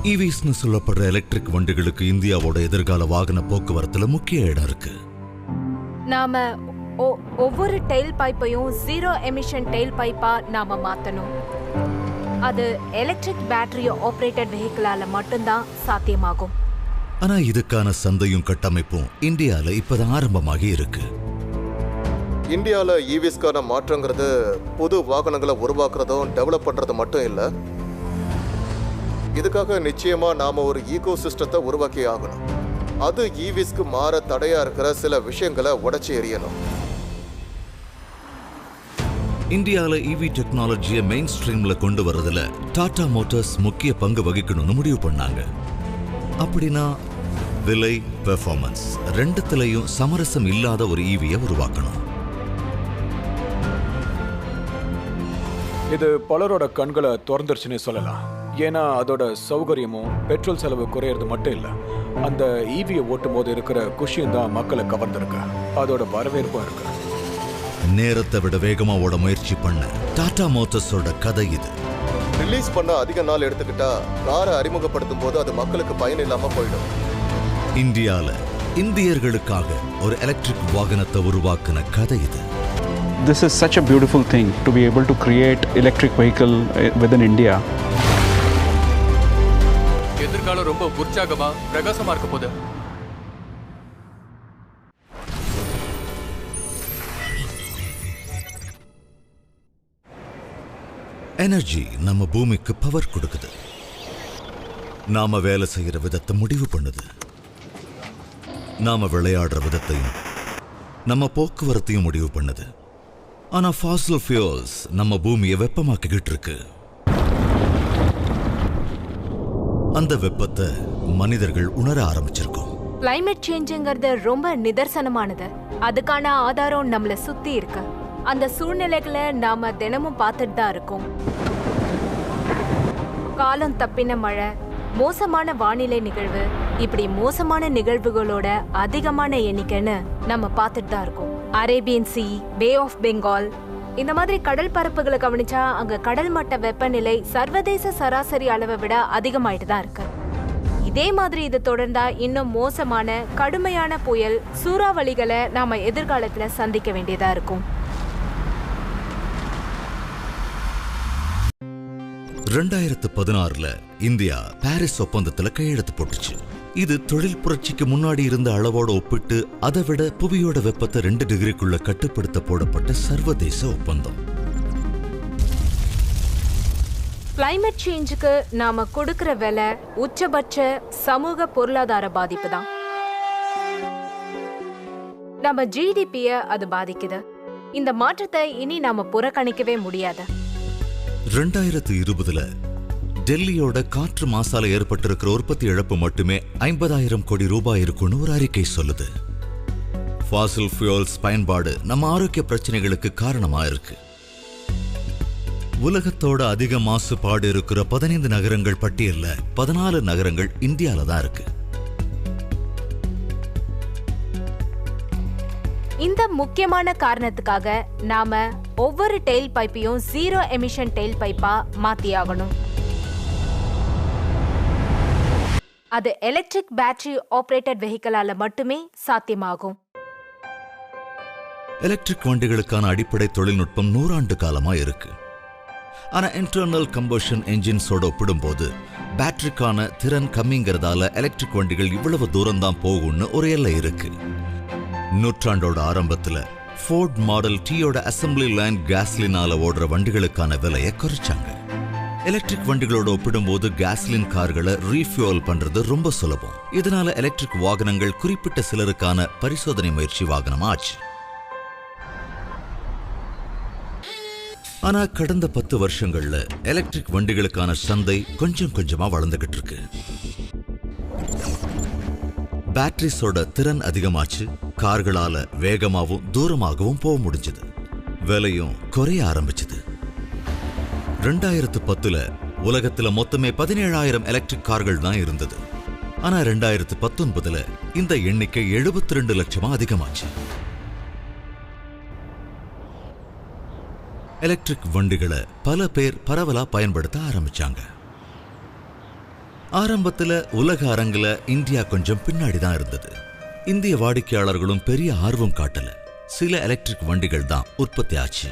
ஈவிஸ்னு சொல்லப்படுற எலக்ட்ரிக் வண்டிகளுக்கு இந்தியாவோட எதிர்கால வாகன போக்குவரத்துல முக்கிய இடம் இருக்கு. நாம ஒவ்வொரு டெயில் பைப்பையும் 0 எமிஷன் டெயில் பைப்பா நாம மாத்தணும். அது எலக்ட்ரிக் பேட்டரி ஆபரேட்டட் வெஹிக்கிளால மட்டும்தான் சாத்தியமாகும். ஆனா இதுக்கான சந்தையும் கட்டமைப்பும் இந்தியால இப்பதான் ஆரம்பமாகி இருக்கு. இந்தியால ஈவிஸ்கான மாற்றங்கிறது புது வாகனங்களை உருவாக்குறதும் டெவலப் பண்றது மட்டும் இல்ல. இதுக்காக நிச்சயமா நாம ஒரு ஈகோ சிஸ்டத்தை உருவாக்கி ஆகணும். அது ஈவிஸ்க்கு மாற தடையா இருக்கிற சில விஷயங்களை உடைச்சு எறியணும். இந்தியால ஈவி டெக்னாலஜியை மெயின் ஸ்ட்ரீம்ல கொண்டு வரதுல டாடா மோட்டார்ஸ் முக்கிய பங்கு வகிக்கணும்னு முடிவு பண்ணாங்க. அப்படின்னா விலை, பெர்ஃபார்மன்ஸ் ரெண்டுத்திலையும் சமரசம் இல்லாத ஒரு ஈவியை உருவாக்கணும். இது பலரோட கண்களை திறந்துருச்சுன்னு சொல்லலாம். ஏன்னா அதோட சௌகரியமும் பெட்ரோல் செலவு குறையிறது மட்டும் இல்லை, அந்த ஈவியை ஓட்டும் போது இருக்கிற குஷியும் தான் மக்களை கவர்ந்திருக்கு. அதோட வரவேற்பும் இருக்கு. நேரத்தை விட வேகமா ஓட முயற்சி பண்ண டாடா மோட்டார்ஸோட கதை இது. ரிலீஸ் பண்ண அதிக நாள் எடுத்துக்கிட்டா காரை அறிமுகப்படுத்தும் போது அது மக்களுக்கு பயன் இல்லாம போயிடும். இந்தியால இந்தியர்களுக்காக ஒரு எலக்ட்ரிக் வாகனத்தை உருவாக்குன கதை இது. This is such a beautiful thing to be able to create electric vehicle within India. எதிர்காலம் ரொம்ப உற்சாகமா பிரகாசமா இருக்க போகுது. எனர்ஜி நம்ம பூமிக்கு பவர் கொடுக்குது. நாம வேலை செய்யற விதத்தை முடிவு பண்ணுது. நாம விளையாடுற விதத்தையும் நம்ம போக்குவரத்தையும் முடிவு பண்ணுது. ஆனா ஃபாசில் ஃபியூல்ஸ் நம்ம பூமியை வெப்பமாக்கிக்கிட்டு இருக்கு. அந்த வெப்பத்தை மனிதர்கள் உணர ஆரம்பிச்சிருக்கோம். கிளைமேட் சேஞ்சுங்கிறது ரொம்ப நிதர்சனமானது. அதுக்கான ஆதாரம் நம்மள சுத்தி இருக்கு. அந்த சூழ்நிலைகளை நாம தினமும் பார்த்துட்டு தான் இருக்கோம். காலம் தப்பின மழை, மோசமான வானிலை நிகழ்வு, இப்படி மோசமான நிகழ்வுகளோட அதிகமான எண்ணிக்கைன்னு நம்ம பார்த்துட்டு தான் இருக்கோம். Arabian sea, bay of Bengal, இந்த மாதிரி கடல் பரப்புகளை கவனிச்சா அங்க கடல் மட்ட வெப்பநிலை சர்வதேச சராசரி அளவை விட அதிகமாயிட்டு தான் இருக்கு. இதே மாதிரி இது தொடர்ந்தா இன்னும் மோசமான கடுமையான புயல், சூறாவளிகளை நாம எதிர்காலத்துல சந்திக்க வேண்டியதா இருக்கும். 2016 இந்தியா பாரிஸ் ஒப்பந்தத்துல கையெழுத்து போட்டுச்சு. இது தொழில் புரட்சிக்கு முன்னாடி இருந்த அளவோட ஒப்பிட்டு அதை விட புவியோட வெப்பத்தை 2 டிகிரிக்குள்ள கட்டுப்படுத்த போடப்பட்ட சர்வதேச ஒப்பந்தம். கிளைமேட் சேஞ்சுக்கு நாம கொடுக்கிற விலை உச்சபட்ச சமூக பொருளாதார பாதிப்பு தான். நம்ம ஜிடிபிய அது பாதிக்குது. இந்த மாற்றத்தை இனி நாம புறக்கணிக்கவே முடியாது. 2020 டெல்லியோட காற்று மாசால ஏற்பட்டிருக்கிற உற்பத்தி இழப்பு மட்டுமே 50,000 கோடி ரூபாய் இருக்குன்னு ஒரு அறிக்கை சொல்லுது. ஃபாசில் ஃபியூல்ஸ் பயன்பாடு நம்ம ஆரோக்கிய பிரச்சனைகளுக்கு காரணமா இருக்கு. உலகத்தோட அதிக மாசுபாடு இருக்கிற 15 நகரங்கள் பட்டியல்ல 14 நகரங்கள் இந்தியால தான் இருக்கு. இந்த முக்கியமான காரணத்துக்காக நாம ஒவ்வொரு டெயில் பைப்பையும் 0 எமிஷன் டெயில் பைப்பா மாத்தியாகணும். அது எலக்ட்ரிக் பேட்டரி ஆபரேட்டட் வெஹிக்கிளால மட்டுமே சாத்தியமாகும். எலக்ட்ரிக் வண்டிகளுக்கான அடிப்படை தொழில்நுட்பம் 100 ஆண்டு காலமா இருக்கு. ஆனா இன்டர்னல் கம்பஷன் என்ஜின்ஸோட ஒப்பிடும்போது பேட்டரிக்கான திறன் கம்மிங்கிறதால எலக்ட்ரிக் வண்டிகள் இவ்வளவு தூரம் தான் போகும்னு ஒரு எல்லை இருக்கு. நூற்றாண்டோட ஆரம்பத்துல ஃபோர்ட் மாடல் டீயோட அசம்பிளி லைன் கேஸ்லினால ஓடுற வண்டிகளுக்கான விலையை குறைச்சாங்க. எலக்ட்ரிக் வண்டிகளோட ஒப்பிடும்போது கேஸ்லின் கார்களை ரீஃபியூல் பண்றது ரொம்ப சுலபம். இதனால எலக்ட்ரிக் வாகனங்கள் குறிப்பிட்ட சிலருக்கான பரிசோதனை முயற்சி வாகனமா ஆச்சு. ஆனா கடந்த 10 வருஷங்கள்ல எலக்ட்ரிக் வண்டிகளுக்கான சந்தை கொஞ்சம் கொஞ்சமா வளர்ந்துகிட்டு இருக்கு. பேட்டரிஸோட திறன் அதிகமாச்சு. கார்களால வேகமாகவும் தூரமாகவும் போக முடிஞ்சது. விலையும் குறைய ஆரம்பிச்சது. 2010 உலகத்துல மொத்தமே 17,000 எலக்ட்ரிக் கார்கள் தான் இருந்தது. ஆனா 2019 இந்த எண்ணிக்கை 72 லட்சமா அதிகமாச்சு. எலக்ட்ரிக் வண்டிகளை பல பேர் பரவலா பயன்படுத்த ஆரம்பிச்சாங்க. ஆரம்பத்துல உலக அரங்குல இந்தியா கொஞ்சம் பின்னாடி தான் இருந்தது. இந்திய வாடிக்கையாளர்களும் பெரிய ஆர்வம் காட்டல. சில எலக்ட்ரிக் வண்டிகள் தான் உற்பத்தி ஆச்சு.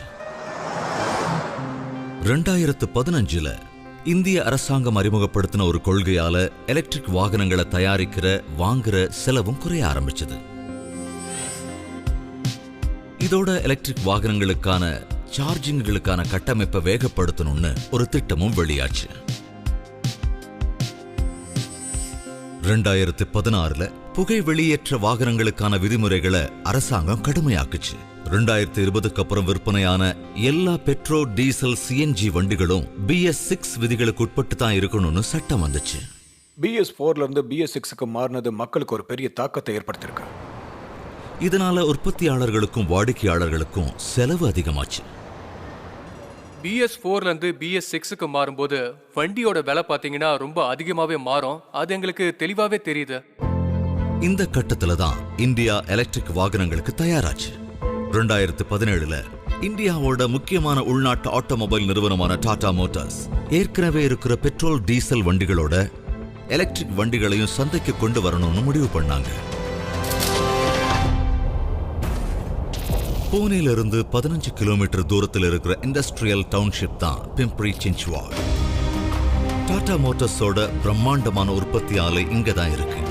2015 இந்திய அரசாங்கம் அறிமுகப்படுத்தின ஒரு கொள்கையால எலக்ட்ரிக் வாகனங்களை தயாரிக்கிற வாங்குற செலவும் குறைய ஆரம்பிச்சது. இதோட எலக்ட்ரிக் வாகனங்களுக்கான சார்ஜிங்களுக்கான கட்டமைப்பை வேகப்படுத்தணும்னு ஒரு திட்டமும் வெளியாச்சு. 2016 புகை வெளியேற்ற வாகனங்களுக்கான விதிமுறைகளை அரசாங்கம் கடுமையாக்குச்சு. 2020க்கு அப்புறம் விற்பனையான எல்லா பெட்ரோல், டீசல், சிஎன்ஜி வண்டிகளும் BS6 விதிகளுக்கு உட்பட்டு தான் இருக்கணும்னு சட்டம் வந்துச்சு. BS4ல இருந்து BS6க்கு மாறினது மக்களுக்கு ஒரு பெரிய தாக்கத்தை ஏற்படுத்தியிருக்கு. இதனால உற்பத்தியாளர்களுக்கும் வாடிக்கையாளர்களுக்கும் செலவு அதிகமாச்சு. BS4ல இருந்து BS6க்கு மாறும்போது வண்டியோட விலை பாத்தீங்கன்னா ரொம்ப அதிகமாவே மாறும். அது எங்களுக்கு தெளிவாவே தெரியுது. இந்த கட்டத்துல தான் இந்தியா எலக்ட்ரிக் வாகனங்களுக்கு தயாராச்சு. 2017 இந்தியாவோட முக்கியமான உள்நாட்டு ஆட்டோமொபைல் நிறுவனமான டாடா மோட்டார்ஸ் ஏற்கனவே இருக்கிற பெட்ரோல், டீசல் வண்டிகளோட எலக்ட்ரிக் வண்டிகளையும் சந்தைக்கு கொண்டு வரணும்னு முடிவு பண்ணாங்க. பூனேலிருந்து 15 கிலோமீட்டர் தூரத்தில் இருக்கிற இண்டஸ்ட்ரியல் டவுன்ஷிப் தான் பிம்ப்ரி சின்ச்வாட். டாடா மோட்டார்ஸோட பிரம்மாண்டமான உற்பத்தி ஆலை இங்க தான் இருக்கு.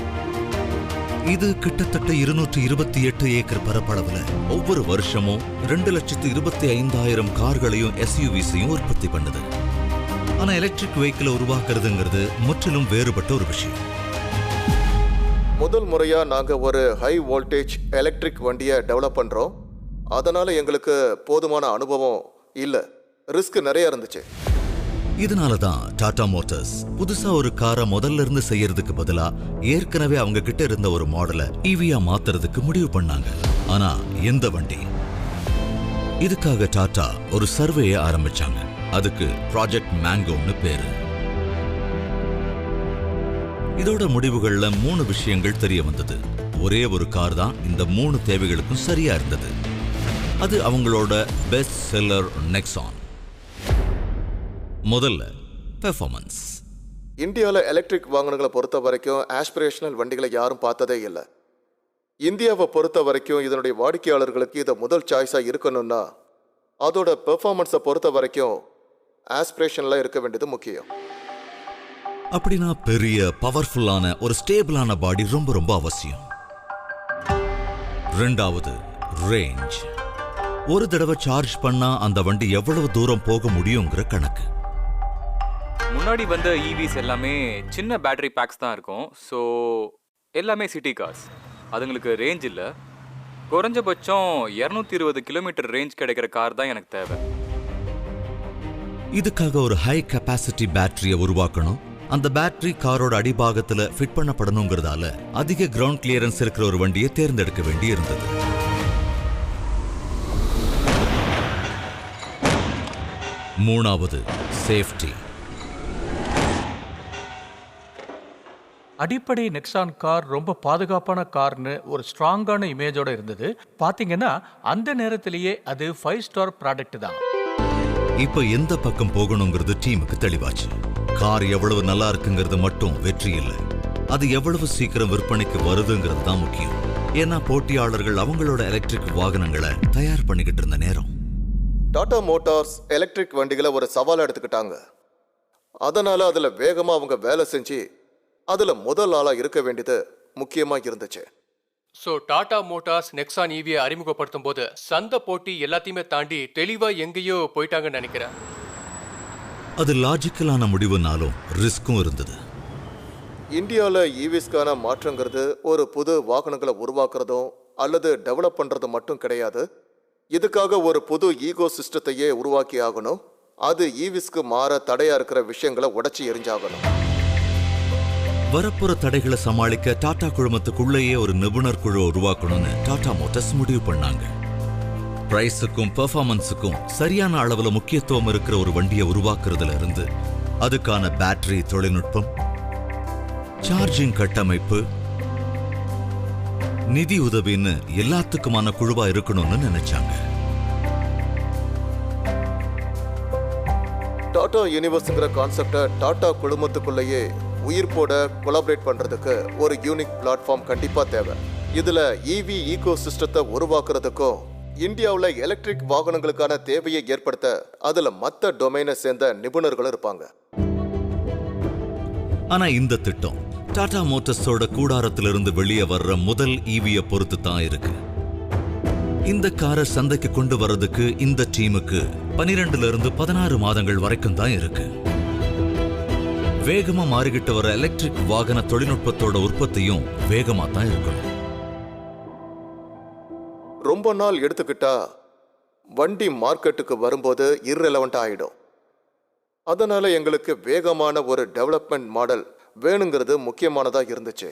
இது கிட்டத்தட்ட 228 ஏக்கர் பரப்பளவுல ஒவ்வொரு வருஷமும் 2,25,000 கார்களையும் SUVஸையும் உற்பத்தி பண்ணுது. ஆனா எலக்ட்ரிக் வெஹிக்கிளை உருவாக்குறதுங்கிறது முற்றிலும் வேறுபட்ட ஒரு விஷயம். முதல் முறையா நாங்க ஒரு ஹை வோல்டேஜ் எலக்ட்ரிக் வண்டியை டெவலப் பண்றோம். அதனால எங்களுக்கு போதுமான அனுபவம் இல்ல, ரிஸ்க் நிறைய இருந்துச்சு. இதனால தான் டாடா மோட்டார்ஸ் புதுசா ஒரு காரை முதல்ல இருந்து செய்யறதுக்கு பதிலா ஏற்கனவே அவங்க கிட்ட இருந்த ஒரு மாடலை EVயா மாத்துறதுக்கு முடிவு பண்ணாங்க. ஆனா எந்த வண்டி? இதுக்காக டாடா ஒரு சர்வேயை ஆரம்பிச்சாங்க. அதுக்கு ப்ராஜெக்ட் மேங்கோன்னு பேரு. இதோட முடிவுகள்ல 3 விஷயங்கள் தெரிய வந்தது. ஒரே ஒரு கார் தான் இந்த 3 தேவைகளுக்கும் சரியா இருந்தது. அது அவங்களோட பெஸ்ட் செல்லர் நெக்ஸான். முதல்ல பெர்ஃபார்மன்ஸ். இந்தியாவில் எலக்ட்ரிக் வாகனங்களை பொறுத்த வரைக்கும் ஆஸ்பிரேஷனல் வண்டிகளை யாரும் பார்த்ததே இல்லை. இந்தியாவை பொறுத்த வரைக்கும் இதனுடைய வாடிக்கையாளர்களுக்கு இதை முதல் சாய்ஸாக இருக்கணும்னா அதோட பெர்ஃபார்மன்ஸை பொறுத்த வரைக்கும் ஆஸ்பிரேஷனில் இருக்க வேண்டியது முக்கியம். அப்படின்னா பெரிய பவர்ஃபுல்லான ஒரு ஸ்டேபிளான பாடி ரொம்ப ரொம்ப அவசியம். ரெண்டாவது ரேஞ்ச். ஒரு தடவை சார்ஜ் பண்ணா அந்த வண்டி எவ்வளவு தூரம் போக முடியுங்கிற கணக்கு. முன்னாடி வந்த EVs எல்லாமே சின்ன பேட்டரி பேக்ஸ் தான் இருக்கும். ஸோ எல்லாமே சிட்டி கார்ஸ். அதுங்களுக்கு ரேஞ்ச் இல்லை. குறைஞ்சபட்சம் 220 கிலோமீட்டர் ரேஞ்ச் கிடைக்கிற கார் தான் எனக்கு தேவை. இதுக்காக ஒரு ஹை கெப்பாசிட்டி பேட்டரியை உருவாக்கணும். அந்த பேட்டரி காரோட அடிபாகத்துல ஃபிட் பண்ணப்படணுங்கிறதால அதிக கிரவுண்ட் கிளியரன்ஸ் இருக்கிற ஒரு வண்டியை தேர்ந்தெடுக்க வேண்டி இருந்தது. மூணாவது சேஃப்டி. அடிப்படை நெக்ஸான் கார் ரொம்ப பாதுகாப்பான கார்னு ஒரு ஸ்ட்ராங்கான இமேஜோட இருந்தது. பாத்தீங்கன்னா அந்த நேரத்திலேயே அது 5 ஸ்டார் ப்ராடக்ட் தான். இப்ப எந்த பக்கம் போகணுங்கிறது டீமுக்கு தெளிவாச்சு. கார் எவ்வளவு நல்லா இருக்குங்கிறது மட்டும் வெற்றி இல்லை, அது எவ்வளவு சீக்கிரம் விற்பனைக்கு வருதுங்கிறது தான் முக்கியம். ஏன்னா போட்டியாளர்கள் அவங்களோட எலக்ட்ரிக் வாகனங்களை தயார் பண்ணிக்கிட்டு இருந்த நேரம். டாடா மோட்டார்ஸ் எலக்ட்ரிக் வண்டிகளை ஒரு சவால் எடுத்துக்கிட்டாங்க. அதனால அதுல வேகமா அவங்க வேலை செஞ்சு அதுல முதல் ஆளா இருக்க வேண்டியது முக்கியமா இருந்துச்சு. ஸோ டாடா மோட்டார்ஸ் நெக்ஸான் EVயை அறிமுகப்படுத்தும் போது சந்தை போட்டி எல்லாத்தையுமே தாண்டி தெளிவா எங்கேயோ போயிட்டாங்கன்னு நினைக்கிறேன். அது லாஜிக்கலான முடிவுனாலும் ரிஸ்க்கும் இருந்தது. இந்தியாவில் EVஸ்க்கான மாற்றங்கிறது ஒரு புது வாகனங்களை உருவாக்குறதும் அல்லது டெவலப் பண்றது மட்டும் கிடையாது. இதுக்காக ஒரு புது ஈகோ சிஸ்டத்தையே உருவாக்கி ஆகணும். அது EVஸ்க்கு மாற தடையா இருக்கிற விஷயங்களை உடைச்சி எரிஞ்சாகணும். வரப்புற தடைகளை சமாளிக்க டாடா குழுமத்துக்குள்ளேயே ஒரு நிபுணர் குழு உருவாக்கணும்னு டாடா மோட்டார்ஸ் முடிவு பண்ணாங்க. பிரைஸுக்கும் பெர்ஃபார்மன்ஸுக்கும் சரியான அளவுல முக்கியத்துவம் இருக்கிற ஒரு வண்டியை உருவாக்குறதுல இருந்து அதுக்கான பேட்டரி தொழில்நுட்பம், சார்ஜிங் கட்டமைப்பு, நிதி உதவின்னு எல்லாத்துக்குமான குழுவா இருக்கணும்னு நினைச்சாங்க. டாடா யூனிவர்ஸ்ங்கிற கான்செப்டை டாடா குழுமத்துக்குள்ளேயே உயிர்ப்போட கொலாபரேட் பண்றதுக்கு ஒரு யூனிக் பிளாட்ஃபார்ம் கண்டிப்பா தேவை. இதுல இவி ஈகோ சிஸ்டத்தை உருவாக்குறதுக்கும் இந்தியாவில் எலக்ட்ரிக் வாகனங்களுக்கான தேவையை ஏற்படுத்த அதுல மற்ற டொமைனை சேர்ந்த நிபுணர்கள் இருப்பாங்க. ஆனா இந்த திட்டம் டாடா மோட்டார்ஸோட கூடாரத்திலிருந்து வெளியே வர்ற முதல் ஈவியை பொறுத்து தான் இருக்கு. இந்த காரை சந்தைக்கு கொண்டு வர்றதுக்கு இந்த டீமுக்கு 12 to 16 மாதங்கள் வரைக்கும் தான் இருக்கு. வேகமா மாறிக்கிட்டு வர எலக்ட்ரிக் வாகன தொழில்நுட்பத்தோட உற்பத்தியும் வேகமா தான் இருக்கணும். ரொம்ப நாள் எடுத்துக்கிட்டா வண்டி மார்க்கெட்டுக்கு வரும்போது இர்ரெலவெண்ட் ஆயிடும். அதனால எங்களுக்கு வேகமான ஒரு டெவலப்மெண்ட் மாடல் வேணுங்கிறது முக்கியமானதா இருந்துச்சு.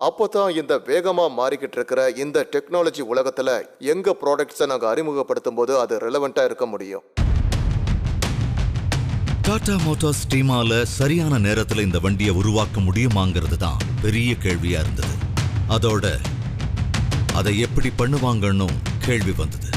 அப்போதான் இந்த வேகமா மாறிக்கிட்டு இருக்கிற இந்த டெக்னாலஜி உலகத்துல எங்க ப்ராடக்ட்ஸை நாங்க அறிமுகப்படுத்தும் போது அது ரெலவெண்டா இருக்க முடியும். டாடா மோட்டார்ஸ் டீமால சரியான நேரத்துல இந்த வண்டியை உருவாக்க முடியுமாங்கிறது தான் பெரிய கேள்வியா இருந்தது. அதோட அதை எப்படி பண்ணுவாங்கன்னு கேள்வி வந்தது.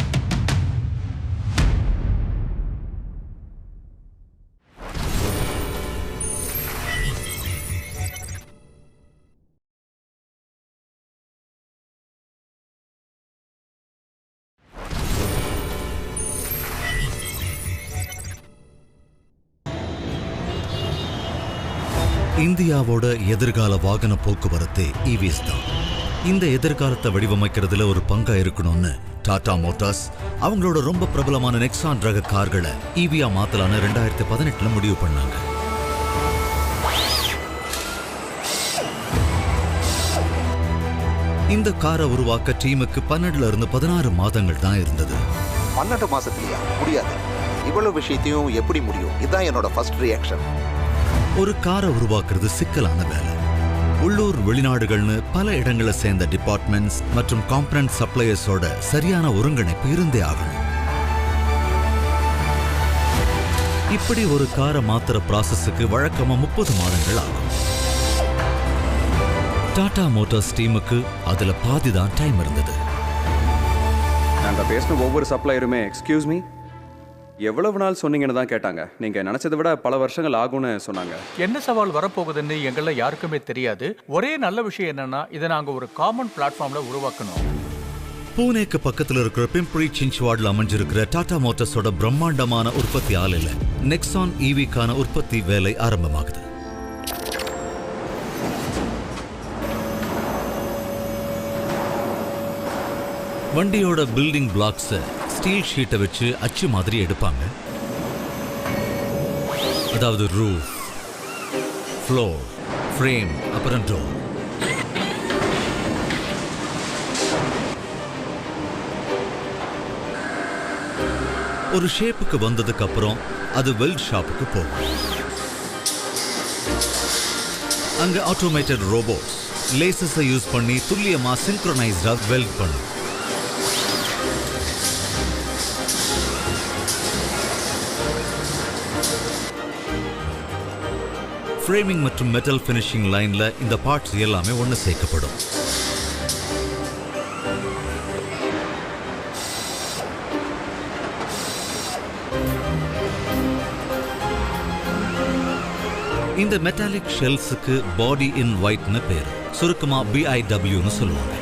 இந்தியாவோட எதிர்கால வாகன போக்குவரத்தே இவிஸ் தான். இந்த எதிர்காலத்தை வடிவமைக்கிறதுல ஒரு பங்கா இருக்கணும்னு டாடா மோட்டார்ஸ் அவங்களோட ரொம்ப பிரபலமான நெக்ஸான் ரக கார்களை ஈவியா மாத்தலான்னு 2018 முடிவு பண்ணாங்க. இந்த காரை உருவாக்க டீமுக்கு 12 to 16 மாதங்கள் தான் இருந்தது. 12 மாசத்துலயா? முடியாது. இவ்வளவு விஷயத்தையும் எப்படி முடியும்? இதுதான் என்னோட ஃபர்ஸ்ட் ரியாக்ஷன். ஒரு காரை உருவாக்குறது சிக்கலான வேலை. உள்ளூர் வெளிநாடுகள்னு பல இடங்களை சேர்ந்த டிபார்ட்மெண்ட்ஸ் மற்றும் காம்பனன்ட் சப்ளையர்ஸோட சரியான ஒருங்கிணைப்பு இருந்தே ஆகணும். இப்படி ஒரு காரை மாத்துற ப்ராசஸுக்கு வழக்கமா 30 மாதங்கள் ஆகும். டாடா மோட்டார்ஸ் டீமுக்கு அதுல பாதி தான் டைம் இருந்தது. நாங்கள் பேசின ஒவ்வொரு சப்ளையருமே எக்ஸ்கியூஸ் மீ எவ்வளவு நாள் சொன்னீங்கன்னு தான் கேட்டாங்க. நீங்கள் நினச்சதை விட பல வருஷங்கள் ஆகும்னு சொன்னாங்க. என்ன சவால் வரப்போகுதுன்னு எங்களை யாருக்குமே தெரியாது. ஒரே நல்ல விஷயம் என்னன்னா இதை நாங்கள் ஒரு காமன் பிளாட்ஃபார்ம்ல உருவாக்கணும். பூனேக்கு பக்கத்தில் இருக்கிற பிம்பரி சின்ச்வாட்ல அமைஞ்சிருக்கிற டாடா மோட்டார்ஸோட பிரம்மாண்டமான உற்பத்தி ஆலையில நெக்ஸான் ஈவிக்கான உற்பத்தி வேலை ஆரம்பமாகுது. வண்டியோட பில்டிங் பிளாக்ஸை ஸ்டீல் ஷீட்டை வச்சு அச்சு மாதிரி எடுப்பாங்க. அதாவது ரூஃப், ஃப்ளோர், ஃப்ரேம், அப்புறம் டோர். ஒரு ஷேப்புக்கு வந்ததுக்கு அப்புறம் அது வெல்ட் ஷாப்புக்கு போகும். அங்க ஆட்டோமேட்டட் ரோபோட்ஸ் லேசஸை யூஸ் பண்ணி துல்லியமா சிங்க்ரோனைஸ்டா வெல்ட் பண்ணும். ஃப்ரேமிங் மற்றும் மெட்டல் ஃபினிஷிங் லைன்ல இந்த பார்ட்ஸ் எல்லாமே ஒன்று சேர்க்கப்படும். இந்த மெட்டாலிக் ஷெல்ஸுக்கு பாடி இன் ஒயிட்னு பேர். சுருக்கமா BIWன்னு சொல்லுவாங்க.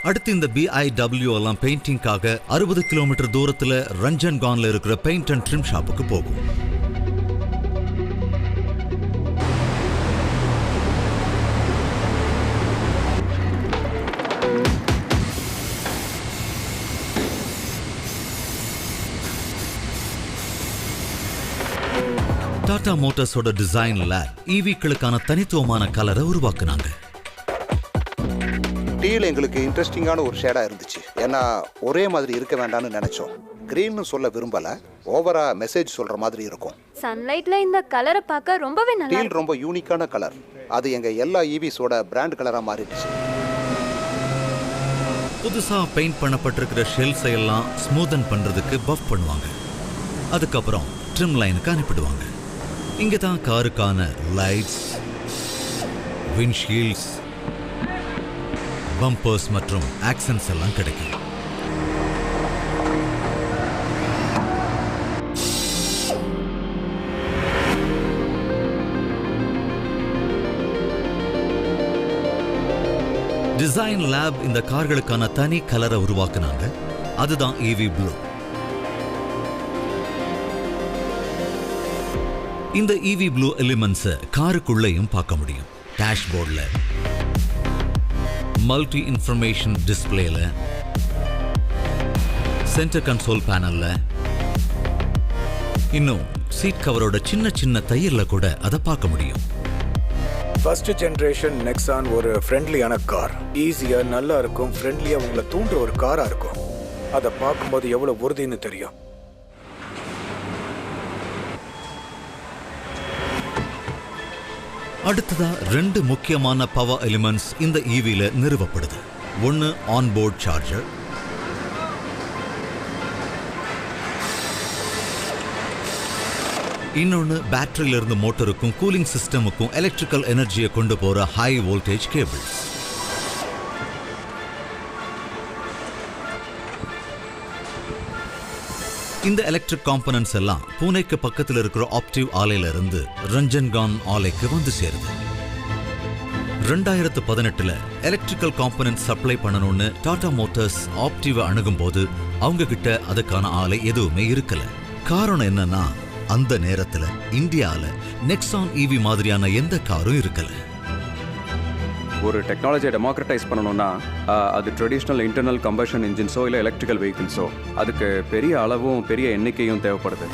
அடுத்து இந்த BIW எல்லாம் பெயிண்டிங்காக 60 கிலோமீட்டர் தூரத்துல ரஞ்சன்கான்ல இருக்கிற பெயிண்ட் அண்ட் ட்ரிம் ஷாப்புக்கு போகும். டாடா மோட்டார்ஸோட டிசைன் லேப் ஈவிக்களுக்கான தனித்துவமான கலரை உருவாக்குனாங்க. டீல் எங்களுக்கு இன்ட்ரெஸ்டிங்கான ஒரு ஷேடா இருந்துச்சு. ஏன்னா ஒரே மாதிரி இருக்க வேண்டாம்னு நினைச்சோம். கிரீன்னு சொல்ல விரும்பல, ஓவரா மெசேஜ் சொல்ற மாதிரி இருக்கும். சன்லைட்ல இந்த கலரை பார்க்க ரொம்பவே நல்லா டீல் ரொம்ப யூனிக்கான கலர். அது எங்க எல்லா ஈவிஸோட பிராண்ட் கலரா மாறிடுச்சு. புதுசா பெயிண்ட் பண்ணப்பட்டிருக்கிற ஷெல்ஸை எல்லாம் ஸ்மூதன் பண்றதுக்கு பஃப் பண்ணுவாங்க. அதுக்கப்புறம் ட்ரிம் லைனுக்கு அனுப்பிடுவாங்க. இங்க தான் காருக்கான லைட்ஸ், விண்ட்ஷீல்ட்ஸ், பம்பர்ஸ் மற்றும் ஆக்சன்ஸ் எல்லாம் கிடைக்கும். டிசைன் லேப் இந்த கார்களுக்கான தனி கலரை உருவாக்குனாங்க. அதுதான் EV ப்ளூ. இந்த EV ப்ளூ எலிமெண்ட்ஸை காருக்குள்ளேயும் பார்க்க முடியும். டேஷ்போர்டில், மல்டி இன்ஃபர்மேஷன் டிஸ்பிளேல, சென்டர் கன்சோல் பேனல்ல, இன்னும் சீட் கவரோட சின்ன சின்ன தையல்ல கூட அதை பார்க்க முடியும். ஃபர்ஸ்ட் ஜெனரேஷன் நெக்ஸான் ஒரு ஃப்ரெண்ட்லியான கார். ஈஸியா நல்லா இருக்கும், ஃப்ரெண்ட்லியா உங்களை தூண்டுற ஒரு காரா இருக்கும். அதை பார்க்கும்போது எவ்வளவு உறுதின்னு தெரியும். அடுத்ததா 2 முக்கியமான பவர் எலிமெண்ட்ஸ் இந்த EVல நிறுவப்படுது. ஒன்னு ஆன்போர்ட் சார்ஜர், இன்னொன்னு பேட்டரியில இருந்து மோட்டருக்கும் கூலிங் சிஸ்டமுக்கும் எலக்ட்ரிக்கல் எனர்ஜியை கொண்டு போற ஹை வோல்டேஜ் கேபிள்ஸ். இந்த எலக்ட்ரிக் காம்பனன்ட்ஸ் எல்லாம் பூனேக்கு பக்கத்தில் இருக்கிற ஆப்டிவ் ஆலையில இருந்து ரஞ்சன்கான் ஆலைக்கு வந்து சேருது. 2018ல எலக்ட்ரிக்கல் காம்பனன்ட் சப்ளை பண்ணணும்னு டாடா மோட்டார்ஸ் ஆப்டிவ் அணுகும் போது அவங்க கிட்ட அதுக்கான ஆலை எதுவுமே இருக்கல. காரணம் என்னன்னா, அந்த நேரத்துல இந்தியால நெக்ஸான் EV மாதிரியான எந்த காரும் இருக்கல. ஒரு டெக்னாலஜியை டெமோக்ரட்டைஸ் பண்ணணும்னா அது ட்ரெடிஷ்னல் இன்டர்னல் கம்பஷன் இன்ஜின்ஸோ இல்லை எலக்ட்ரிக்கல் வெஹிக்கிள்ஸோ அதுக்கு பெரிய அளவும் பெரிய எண்ணிக்கையும் தேவைப்படுது.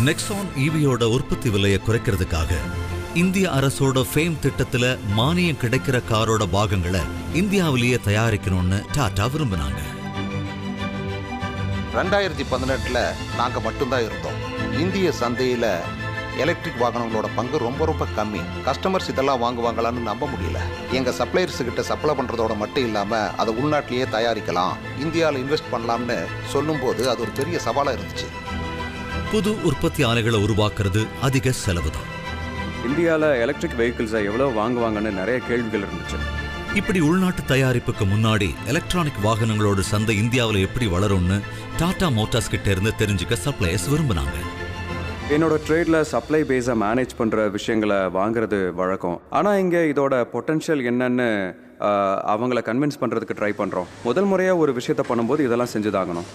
நெக்ஸான் EVயோட உற்பத்தி விலையை குறைக்கிறதுக்காக இந்திய அரசோட ஃபேம் திட்டத்துல மானியம் கிடைக்கிற காரோட பாகங்களை இந்தியாவிலேயே தயாரிக்கணும்னு டாடா விரும்பினாங்க. 2018ல் நாங்கள் மட்டும்தான் இருந்தோம். இந்திய சந்தையில் எலக்ட்ரிக் வாகனங்களோட பங்கு ரொம்ப ரொம்ப கம்மி. கஸ்டமர்ஸ் இதெல்லாம் வாங்குவாங்களான்னு நம்ப முடியல. எங்கள் சப்ளையர்ஸுக்கிட்ட சப்ளை பண்ணுறதோட மட்டும் இல்லாமல் அதை உள்நாட்டிலேயே தயாரிக்கலாம், இந்தியாவில் இன்வெஸ்ட் பண்ணலாம்னு சொல்லும்போது அது ஒரு பெரிய சவாலாக இருந்துச்சு. புது உற்பத்தி ஆலைகளை உருவாக்குறது அதிக செலவு தான். இந்தியாவில் எலக்ட்ரிக் வெஹிக்கிள்ஸை எவ்வளோ வாங்குவாங்கன்னு நிறைய கேள்விகள் இருந்துச்சு. இப்படி உள்நாட்டு தயாரிப்புக்கு முன்னாடி எலக்ட்ரானிக் வாகனங்களோட சந்தை இந்தியாவில் எப்படி வளரும்னு டாடா மோட்டார்ஸ் கிட்ட இருந்து தெரிஞ்சுக்க சப்ளையர்ஸ் விரும்பினாங்க. என்னோட ட்ரேடில் சப்ளை பேஸை மேனேஜ் பண்ணுற விஷயங்களை வாங்குறது வழக்கம். ஆனால் இங்கே இதோட பொட்டன்ஷியல் என்னன்னு அவங்கள கன்வின்ஸ் பண்ணுறதுக்கு ட்ரை பண்ணுறோம். முதல் முறையாக ஒரு விஷயத்தை பண்ணும்போது இதெல்லாம் செஞ்சுதாகணும்.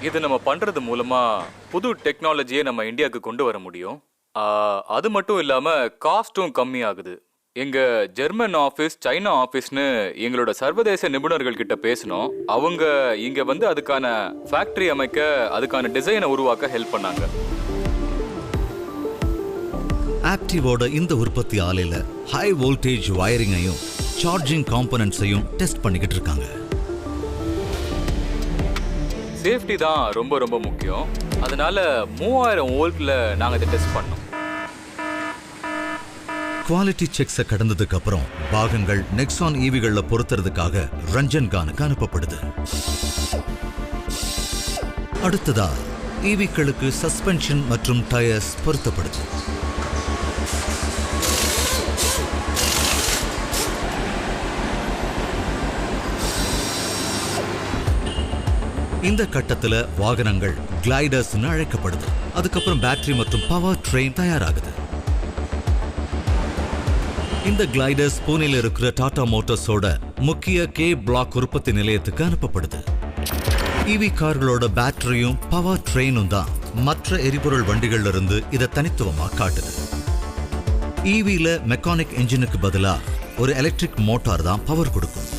இது நம்ம பண்ணுறது மூலமாக புது டெக்னாலஜியை நம்ம இந்தியாவுக்கு கொண்டு வர முடியும். அது மட்டும் இல்லாமல் காஸ்ட்டும் கம்மியாகுது. எங்கள் ஜெர்மன் ஆஃபீஸ், சைனா ஆஃபீஸ்னு எங்களோட சர்வதேச நிபுணர்கள் கிட்ட பேசினோம். அவங்க இங்கே வந்து அதுக்கான ஃபேக்ட்ரி அமைக்க, அதுக்கான டிசைனை உருவாக்க ஹெல்ப் பண்ணாங்க. ஆக்டிவோட இந்த உற்பத்தி ஆலையில ஹை வோல்டேஜ் வயரிங்கையும் சார்ஜிங் காம்பனன்ட்ஸையும் டெஸ்ட் பண்ணிக்கிட்டு இருக்காங்க. சேஃப்டி தான் ரொம்ப ரொம்ப முக்கியம். அதனால 3000 வோல்ட்ல நாங்கள் இதை டெஸ்ட் பண்ணோம். குவாலிட்டி செக்ஸை கடந்ததுக்கு அப்புறம் பாகங்கள் நெக்ஸான் EVகளில் பொருத்துறதுக்காக ரஞ்சன்கானுக்கு அனுப்பப்படுது. அடுத்ததா EVக்களுக்கு சஸ்பென்ஷன் மற்றும் டயர்ஸ் பொருத்தப்படுது. இந்த கட்டத்துல வாகனங்கள் கிளைடர்ஸ்னு அழைக்கப்படுது. அதுக்கப்புறம் பேட்டரி மற்றும் பவர் ட்ரெயின் தயாராகுது. இந்த கிளைடர்ஸ் பூனேல இருக்கிற டாடா மோட்டார்ஸோட முக்கிய கே பிளாக் உற்பத்தி நிலையத்துக்கு அனுப்பப்படுது. EV கார்களோட பேட்டரியும் பவர் ட்ரெயினும் தான் மற்ற எரிபொருள் வண்டிகள்ல இருந்து இதை தனித்துவமா காட்டுது. EVல மெக்கானிக் என்ஜினுக்கு பதிலா ஒரு எலக்ட்ரிக் மோட்டார் தான் பவர் கொடுக்கும்.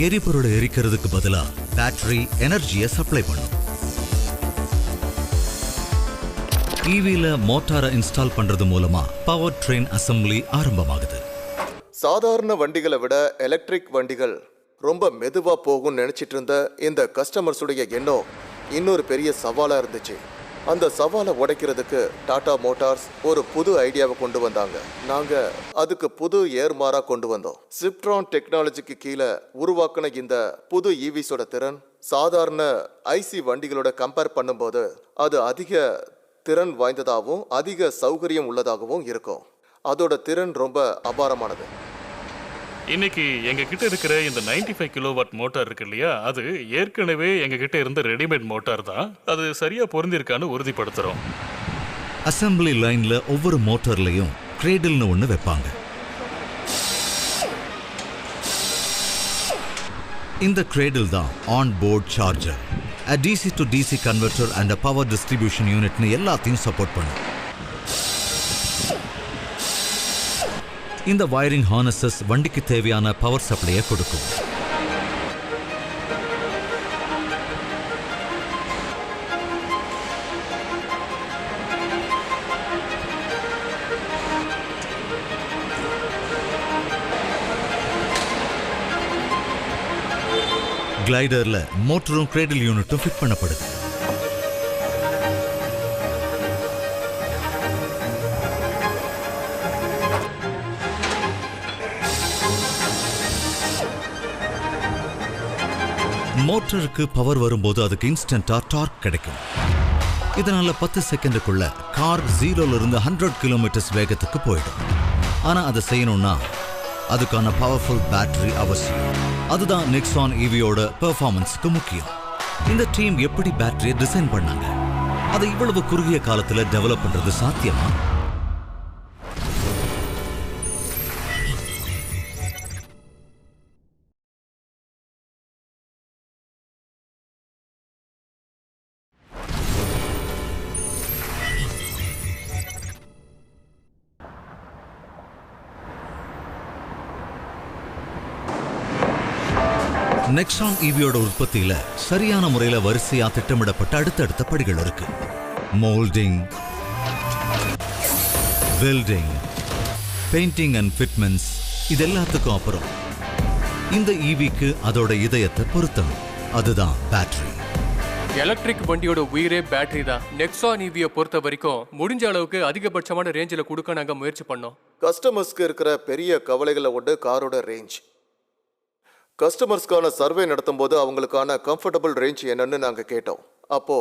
எரிபொருளை எரிக்கிறதுக்கு பதிலா பேட்டரி எனர்ஜியை சப்ளை பண்ணும். EVல மோட்டாரை இன்ஸ்டால் பண்றது மூலமா பவர் ட்ரெயின் அசம்பிளி ஆரம்பமாகுது. சாதாரண வண்டிகளை விட எலக்ட்ரிக் வண்டிகள் ரொம்ப மெதுவா போகும்னு நினைச்சிட்டு இருந்த இந்த கஸ்டமர்ஸுடைய எண்ணம் இன்னொரு பெரிய சவாலா இருந்துச்சு. அந்த சவாலை உடைக்கிறதுக்கு டாடா மோட்டார்ஸ் ஒரு புது ஐடியாவை கொண்டு வந்தாங்க. நாங்க அதுக்கு புது ஏர்மாரா கொண்டு வந்தோம். சிப்ட்ரான் டெக்னாலஜிக்கு கீழே உருவாக்கின இந்த புது EVஸோட திறன் சாதாரண IC வண்டிகளோட கம்பேர் பண்ணும்போது அது அதிக திறன் வாய்ந்ததாகவும் அதிக சௌகரியம் உள்ளதாகவும் இருக்கும். அதோட திறன் ரொம்ப அபாரமானது. இன்னைக்கு எங்க கிட்ட இருக்கிற இந்த 95 கிலோவாட் மோட்டார் இருக்கு இல்லையா, அது ஏற்கனவே எங்க கிட்ட இருந்த ரெடிமேட் மோட்டார் தான். அது சரியா பொருந்திருக்கான்னு உறுதிப்படுத்துறோம். அசம்பிளி லைன்ல ஒவ்வொரு மோட்டார்லயும் கிரேடில்னு ஒண்ணு வைப்பாங்க. இந்த கிரேடில் தான் on board charger, DC to DC converter and power distribution யூனிட்னு எல்லாத்தையும் சப்போர்ட் பண்ணும். இந்த வயரிங் ஹார்னஸஸ் வண்டிக்கு தேவையான பவர் சப்ளையை கொடுக்கும். கிளைடர்ல மோட்டரும் கிரேடில் யூனிட்டும் ஃபிட் பண்ணப்படுது. மோட்டருக்கு பவர் வரும்போது அதுக்கு இன்ஸ்டன்டா டார்க் கிடைக்கும். இதனால 10 செகண்டுக்குள்ள கார் 0ல இருந்து 100 கிலோமீட்டர்ஸ் வேகத்துக்கு போயிடும். ஆனா அதை செய்யணும்னா அதுக்கான பவர்ஃபுல் பேட்டரி அவசியம். அதுதான் நெக்ஸான் ஈவியோட பெர்ஃபார்மன்ஸ்க்கு முக்கியம். இந்த டீம் எப்படி பேட்டரியை டிசைன் பண்ணாங்க? அதை இவ்வளவு குறுகிய காலத்துல டெவலப் பண்றது சாத்தியமா? நெக்ஸான் ஈவியோட உற்பத்தியில சரியான முறையில வரிசையா திட்டமிடப்பட்ட அடுத்தடுத்த படிகள் இருக்கு. மோல்டிங், வெல்டிங், பெயிண்டிங் அண்ட் ஃபிட்மெண்ட்ஸ், இது எல்லாத்துக்கும் அப்புறம் இந்த ஈவிக்கு அதோட இதயத்தை பொருத்தணும். அதுதான் பேட்டரி. எலக்ட்ரிக் வண்டியோட உயிரே பேட்டரி தான். நெக்ஸான் ஈவியை பொறுத்த வரைக்கும் முடிஞ்ச அளவுக்கு அதிகபட்சமான ரேஞ்சில் கொடுக்க நாங்கள் முயற்சி பண்ணோம். கஸ்டமர்ஸ்க்கு இருக்கிற பெரிய கவலைகளை ஒன்று காரோட ரேஞ்ச். கஸ்டமர்ஸ்க்கான சர்வே நடத்தும் போது அவங்களுக்கான கம்ஃபர்டபுள் ரேஞ்ச் என்னன்னு நாங்கள் கேட்டோம். அப்போ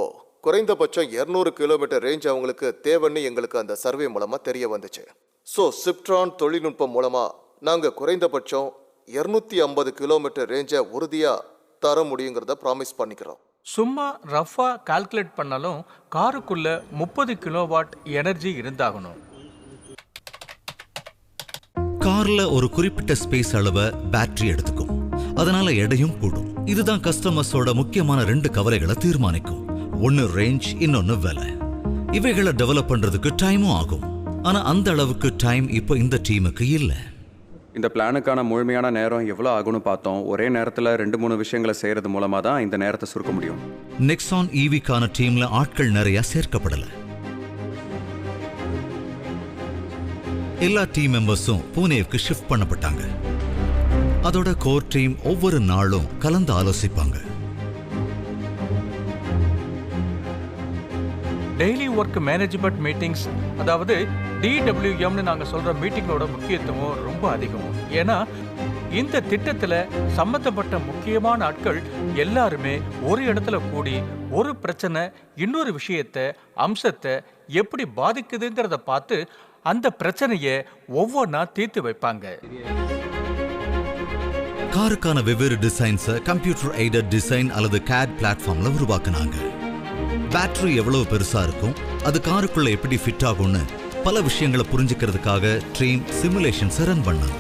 குறைந்தபட்சம் 200 கிலோமீட்டர் ரேஞ்ச் அவங்களுக்கு தேவைன்னு எங்களுக்கு அந்த சர்வே மூலமா தெரிய வந்துச்சு. ஸோ சிப்ட்ரான் தொழில்நுட்பம் மூலமா நாங்கள் குறைந்தபட்சம் 250 கிலோமீட்டர் ரேஞ்சை உறுதியா தர முடியுங்கிறத ப்ராமிஸ் பண்ணிக்கிறோம். சும்மா ரஃபா கால்குலேட் பண்ணாலும் காருக்குள்ள 30 கிலோவாட் எனர்ஜி இருந்தாகணும். கார்ல ஒரு குறிப்பிட்ட ஸ்பேஸ் அளவை பேட்டரி எடுத்துக்கும். அதனால எடையும் கூடும். இதுதான் கஸ்டமர்ஸோட முக்கியமான 2 கவலைகளை தீர்மானிக்கும். ஒன்னு ரேஞ்ச், இன்னொன்னு விலை. இவைகளை டெவலப் பண்றதுக்கு டைமும் ஆகும். ஆனா அந்த அளவுக்கு டைம் இப்போ இந்த டீமுக்கு இல்ல. இந்த பிளானுக்கான முழுமையான நேரம் எவ்வளோ ஆகும்னு பார்த்தோம். ஒரே நேரத்தில் 2-3 விஷயங்களை செய்யறது மூலமா தான் இந்த நேரத்தை சுருக்க முடியும். நெக்ஸான் ஈவிக்கான டீம்ல ஆட்கள் நிறைய சேர்க்கப்படல. எல்லா டீம் மெம்பர்ஸும் பூனேவுக்கு ஷிஃப்ட் பண்ணப்பட்டாங்க. அதோட கோர் டீம் ஒவ்வொரு நாளும் கலந்து ஆலோசிப்பாங்க. டெய்லி ஒர்க் மேனேஜ்மெண்ட் மீட்டிங்ஸ், அதாவது DWMனு நாங்கள் சொல்ற மீட்டிங்கோட முக்கியத்துவம் ரொம்ப அதிகம். ஏன்னா இந்த திட்டத்தில் சம்பந்தப்பட்ட முக்கியமான ஆட்கள் எல்லாருமே ஒரு இடத்துல கூடி ஒரு பிரச்சனை இன்னொரு விஷயத்தை அம்சத்தை எப்படி பாதிக்குதுங்கிறத பார்த்து அந்த பிரச்சனையை ஒவ்வொன்றா தீர்த்து வைப்பாங்க. காருக்கான வெவ்வேறு டிசைன்ஸை கம்ப்யூட்டர் எய்டட் டிசைன் அல்லது CAD பிளாட்ஃபார்ம்ல உருவாக்குனாங்க. பேட்டரி எவ்வளவு பெருசா இருக்கும், அது காருக்குள்ள எப்படி ஃபிட் ஆகும்னு பல விஷயங்களை புரிஞ்சுக்கிறதுக்காக டீம் சிமுலேஷன்ஸ் ரன் பண்ணாங்க.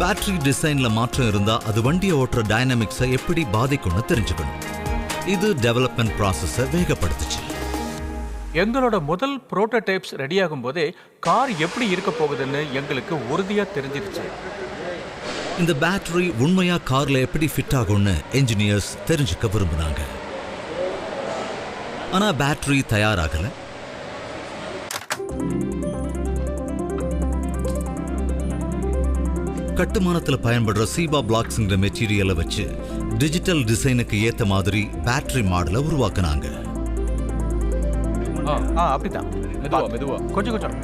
பேட்டரி டிசைன்ல மாற்றம் இருந்தா அது வண்டியை ஓட்டுற டைனமிக்ஸை எப்படி பாதிக்கும்னு தெரிஞ்சுக்கணும். இது டெவலப்மெண்ட் ப்ராசஸை வேகப்படுத்துச்சு. எங்களோட முதல் புரோட்டோடைப்ஸ் ரெடியாகும் போதே கார் எப்படி இருக்க போகுதுன்னு எங்களுக்கு உறுதியா தெரிஞ்சிருச்சு. இந்த பேட்டரி உண்மையா கார்ல எப்படி ஃபிட் ஆகும்னு என்ஜினியர்ஸ் தெரிஞ்சுக்க விரும்பினாங்க. ஆனா பேட்டரி தயாராகல. கட்டுமானத்தில் பயன்படுற சீபா பிளாக்ஸ்ங்கிற மெட்டீரியலை வச்சு டிஜிட்டல் டிசைனுக்கு ஏத்த மாதிரி பேட்டரி மாடலை உருவாக்குனாங்க. அப்படிதான் கொஞ்சம்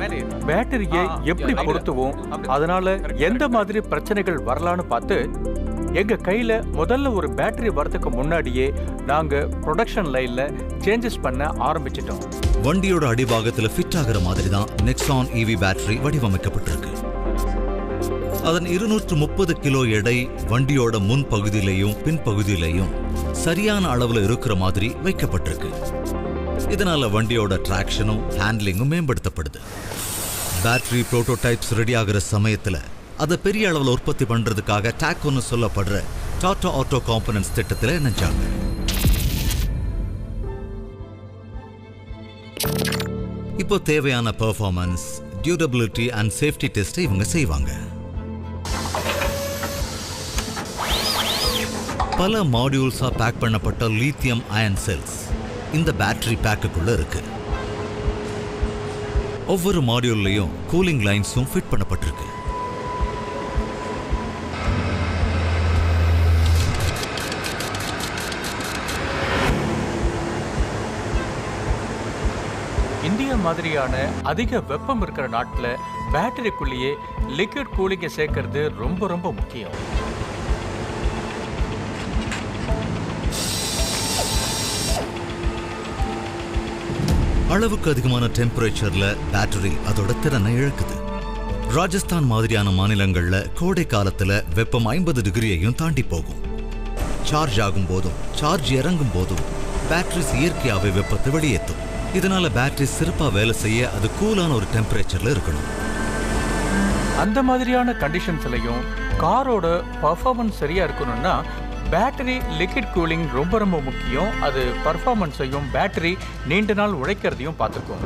பேட்டரியை எப்படி பொருத்துவோம், அதனால எந்த மாதிரி பிரச்சனைகள் வரலான்னு பார்த்து எங்க கையில முதல்ல ஒரு பேட்டரி வரதுக்கு முன்னாடியே நாங்க ப்ரொடக்ஷன் லைன்ல சேஞ்சஸ் பண்ண ஆரம்பிச்சிட்டோம். வண்டியோட அடிபாகத்துல ஃபிட் ஆகிற மாதிரி தான் நெக்ஸான் ஈவி பேட்டரி வடிவமைக்கப்பட்டிருக்கு. அதன் 230 கிலோ எடை வண்டியோட முன் பகுதியிலையும் பின்பகுதியிலையும் சரியான அளவுல இருக்கிற மாதிரி வைக்கப்பட்டிருக்கு. இதனால வண்டியோட டிராக்ஷனும் ஹேண்ட்லிங்கும் மேம்படுத்தப்படுது. பேட்டரி புரோட்டோடைப்ஸ் ரெடி ஆகிற சமயத்துல அதை பெரிய அளவில் உற்பத்தி பண்றதுக்காக டாக்கோன்னு சொல்லப்படுற டாடா ஆட்டோ காம்பனன்ட்ஸ் திட்டத்தில் இணைஞ்சாங்க. இப்போ தேவையான பெர்ஃபார்மன்ஸ், டியூரபிலிட்டி அண்ட் சேஃப்டி டெஸ்ட்டை இவங்க செய்வாங்க. பல மாடியூல்ஸா பேக் பண்ணப்பட்ட லித்தியம் அயன் செல்ஸ் இந்த பேட்டரி பேக்குக்குள்ள இருக்கு. ஒவ்வொரு மாடியூல்லையும் கூலிங் லைன்ஸும் ஃபிட் பண்ணப்பட்டிருக்கு. இந்தியா மாதிரியான அதிக வெப்பம் இருக்கிற நாட்டில் பேட்டரிக்குள்ளேயே லிக்விட் கூலிங்கை சேர்க்கறது ரொம்ப ரொம்ப முக்கியம். அளவுக்கு அதிகமான டெம்பரேச்சர்ல பேட்டரி அதோட திறனை இழக்குது. ராஜஸ்தான் மாதிரியான மாநிலங்கள்ல கோடை காலத்துல வெப்பம் 50 டிகிரியையும் தாண்டி போகும். சார்ஜ் ஆகும் போதும் சார்ஜ் இறங்கும் போதும் பேட்டரிஸ் இயற்கையாவே வெப்பத்தை வெளியேற்றும். இதனால பேட்டரி சிறப்பா வேலை செய்ய அது கூலான ஒரு டெம்பரேச்சர்ல இருக்கணும். அந்த மாதிரியான கண்டிஷன்ஸ்லையும் காரோட பர்ஃபார்மன்ஸ் சரியா இருக்கணும்னா பேட்டரி லிக்விட் கூலிங் ரொம்ப ரொம்ப முக்கியம். அது பர்ஃபார்மன்ஸையும் பேட்டரி நீண்ட நாள் உழைக்கிறதையும் பார்த்துக்கும்.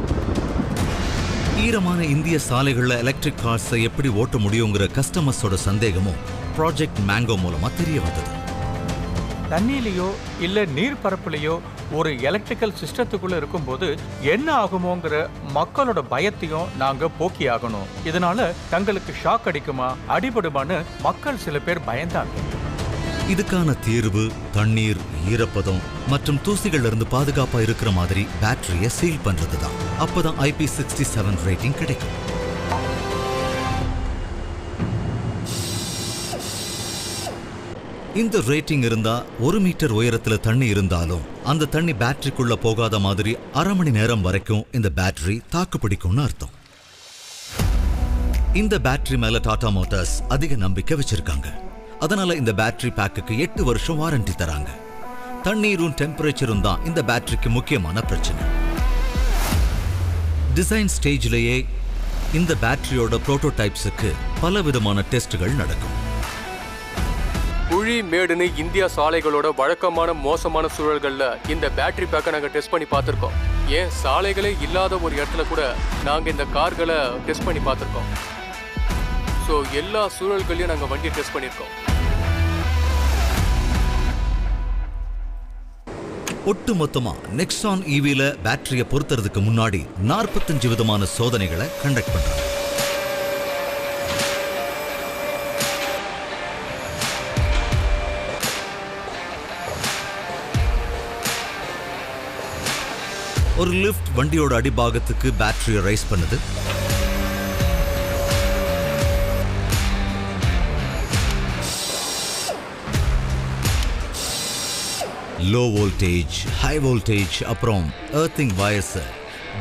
ஈரமான இந்திய சாலைகள்ல எலக்ட்ரிக் கார்ஸை எப்படி ஓட்ட முடியுங்கிற கஸ்டமர்ஸோட சந்தேகமும் ப்ராஜெக்ட் மேங்கோ மூலமா தெரிய வந்தது. தண்ணியிலையோ இல்ல நீர் பரப்புலையோ ஒரு எலக்ட்ரிக்கல் சிஸ்டத்துக்குள்ள இருக்கும்போது என்ன ஆகுமோங்கிற மக்களோட பயத்தையும் நாங்க போக்கி ஆகணும். இதனால தங்களுக்கு ஷாக் அடிக்குமா, அடிபடுமான்னு மக்கள் சில பேர் பயந்தாங்க. இதுக்கான தீர்வு தண்ணீர், ஈரப்பதம் மற்றும் தூசிகள்ல இருந்து பாதுகாப்பா இருக்கிற மாதிரி பேட்டரியை சீல் பண்றதுதான். அப்பதான் IP67 ரேட்டிங் கிடைக்கும். இந்த ரேட்டிங் இருந்தா 1 மீட்டர் உயரத்துல தண்ணி இருந்தாலும் அந்த தண்ணி பேட்டரிக்குள்ள போகாத மாதிரி 1/2 மணி நேரம் வரைக்கும் இந்த பேட்டரி தாக்கு பிடிக்கும்னு அர்த்தம். இந்த பேட்டரி மேல டாடா மோட்டார்ஸ் அதிக நம்பிக்கை வச்சிருக்காங்க. அதனால இந்த பேட்டரி பேக்குக்கு 8 வருஷம் வாரண்டி தராங்க. தண்ணீரும் டெம்பரேச்சரும் தான் இந்த பேட்டரிக்கு முக்கியமான பிரச்சனை. டிசைன் ஸ்டேஜ்லயே இந்த பேட்டரியோட புரோட்டோடைப்ஸுக்கு பல விதமான டெஸ்ட்கள் நடக்கும். குழி மேடுன்னு இந்தியா சாலைகளோட வழக்கமான மோசமான சூழல்கள்ல இந்த பேட்டரி பேக்கை நாங்க டெஸ்ட் பண்ணி பார்த்திருக்கோம். ஏன் சாலைகளே இல்லாத ஒரு இடத்துல கூட நாங்க இந்த கார்களை டெஸ்ட் பண்ணி பார்த்திருக்கோம். ஸோ எல்லா சூழல்களையும் நாங்க வண்டியை டெஸ்ட் பண்ணியிருக்கோம். ஒட்டு மொத்தமா நெக்ஸான் ஈவில பேட்டரியை பொருத்துறதுக்கு முன்னாடி 45 விதமான சோதனைகளை கண்டக்ட் பண்றாங்க. ஒரு லிஃப்ட் வண்டியோட அடிபாகத்துக்கு பேட்டரியை ரைஸ் பண்ணுது. லோ வோல்டேஜ், ஹை வோல்டேஜ், அப்புறம் எர்த்திங் வயர்ஸ்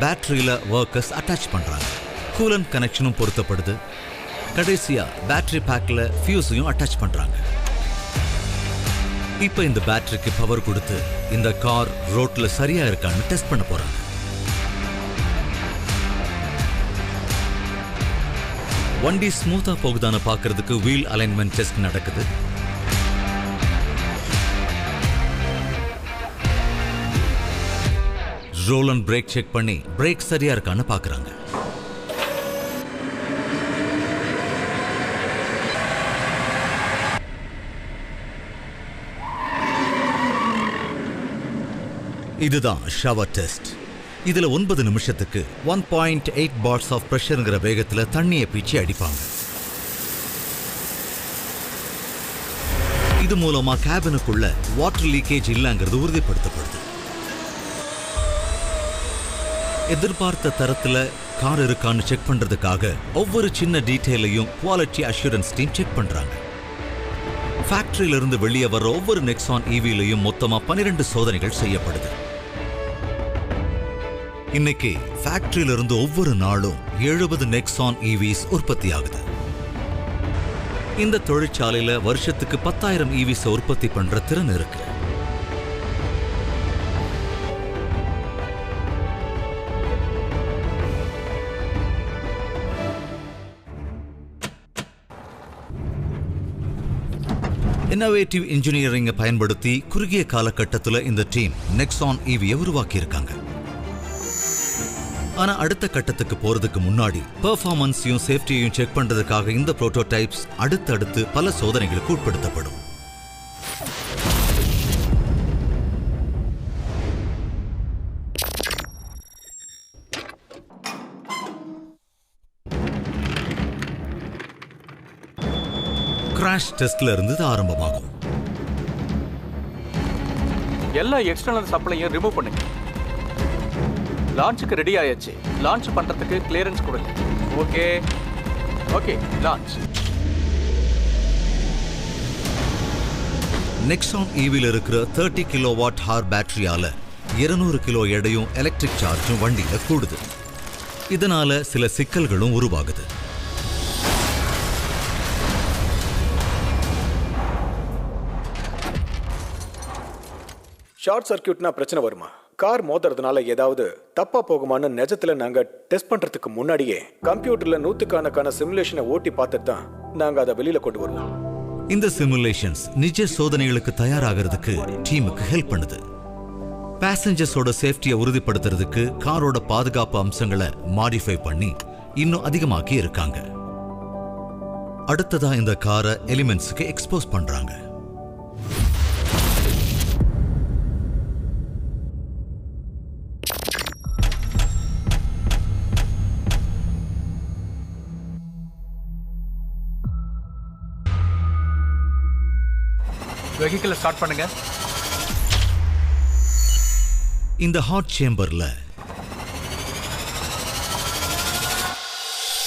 பேட்டரியில ஒர்க்கர்ஸ் அட்டாச் பண்றாங்க. கூலண்ட் கனெக்ஷனும் பொருத்தப்படுது. கடைசியா பேட்டரி பேக்ல ஃபியூஸையும் அட்டாச் பண்றாங்க. இப்ப இந்த பேட்டரிக்கு பவர் கொடுத்து இந்த கார் ரோட்ல சரியா இருக்கான்னு டெஸ்ட் பண்ண போறாங்க. வண்டி ஸ்மூத்தா போகுதான்னு பார்க்கிறதுக்கு வீல் அலைன்மெண்ட் டெஸ்ட் நடக்குது. ரோல் அண்ட் பிரேக் செக் பண்ணி பிரேக் சரியா இருக்கான்னு பார்க்கறாங்க. இதுதான் ஷவர் டெஸ்ட். இதுல 9 நிமிஷத்துக்கு 1.8 பார்ஸ் ஆஃப் பிரஷர்ங்கிற வேகத்துல தண்ணியை பீச்சி அடிப்பாங்க. இது மூலமா கேபினுக்குள்ள வாட்டர் லீக்கேஜ் இல்லங்கிறது உறுதிப்படுத்தப்படுது. எதிர்பார்த்த தரத்துல கார் இருக்கான்னு செக் பண்றதுக்காக ஒவ்வொரு சின்ன டீடைலையும் குவாலிட்டி அஷூரன்ஸ் டீம் செக் பண்றாங்க. ஃபேக்டரியிலிருந்து வெளியே வர ஒவ்வொரு நெக்ஸான் ஈவிலையும் மொத்தமா 12 சோதனைகள் செய்யப்படுது. இன்னைக்கு ஃபேக்டரியிலிருந்து ஒவ்வொரு நாளும் 70 நெக்ஸான் ஈவிஸ் உற்பத்தி ஆகுது. இந்த தொழிற்சாலையில வருஷத்துக்கு 10,000 ஈவிஸ் உற்பத்தி பண்ற திறன் இருக்கு. இன்னோவேட்டிவ் இன்ஜினியரிங்கை பயன்படுத்தி குறுகிய காலகட்டத்தில் இந்த டீம் நெக்ஸான் ஈவியை உருவாக்கியிருக்காங்க. ஆனா அடுத்த கட்டத்துக்கு போறதுக்கு முன்னாடி பெர்ஃபார்மன்ஸையும் சேஃப்டியையும் செக் பண்றதுக்காக இந்த புரோட்டோடைப்ஸ் அடுத்தடுத்து பல சோதனைகளுக்கு உட்படுத்தப்படும். கிராஷ் டெஸ்ட்ல இருந்து இது ஆரம்பமாகும். எல்லா எக்ஸ்டர்னல் சப்ளையும் ரிமூவ் பண்ணுங்க. லான்ச்சுக்கு ரெடி ஆயாச்சு. லான்ச் பண்றதுக்கு கிளியரன்ஸ் கொடுங்க. Okay okay launch. Nexon evil இருக்கிற 30 கிலோவாட் ஹார் பேட்டரியால 200 கிலோ எடையும் எலக்ட்ரிக் சார்ஜும் வண்டியில கூடுது. இதனால சில சிக்கல்களும் உருவாகுது. ஷார்ட் சர்க்கியூட்னா பிரச்சனை வருமா? கார் மோதுறதுனால ஏதாவது தப்பா போகுமான்னு நிஜத்துல நாங்க டெஸ்ட் பண்றதுக்கு முன்னாடியே கம்ப்யூட்டர்ல நூத்துக்கணக்கான சிமுலேஷனை ஓட்டி பார்த்துட்டு தான் நாங்க அதை வெளியில கொண்டு வருவோம். இந்த சிமுலேஷன்ஸ் நிஜ சோதனைகளுக்கு தயாராகிறதுக்கு டீமுக்கு ஹெல்ப் பண்ணுது. பேசஞ்சர்ஸோட சேஃப்டியை உறுதிப்படுத்துறதுக்கு காரோட பாதுகாப்பு அம்சங்களை மாடிஃபை பண்ணி இன்னும் அதிகமாக்கி இருக்காங்க. அடுத்ததா இந்த காரை எலிமெண்ட்ஸுக்கு எக்ஸ்போஸ் பண்றாங்க. வெஹிக்கிளை ஸ்டார்ட் பண்ணுங்க. இந்த ஹாட் சேம்பர்ல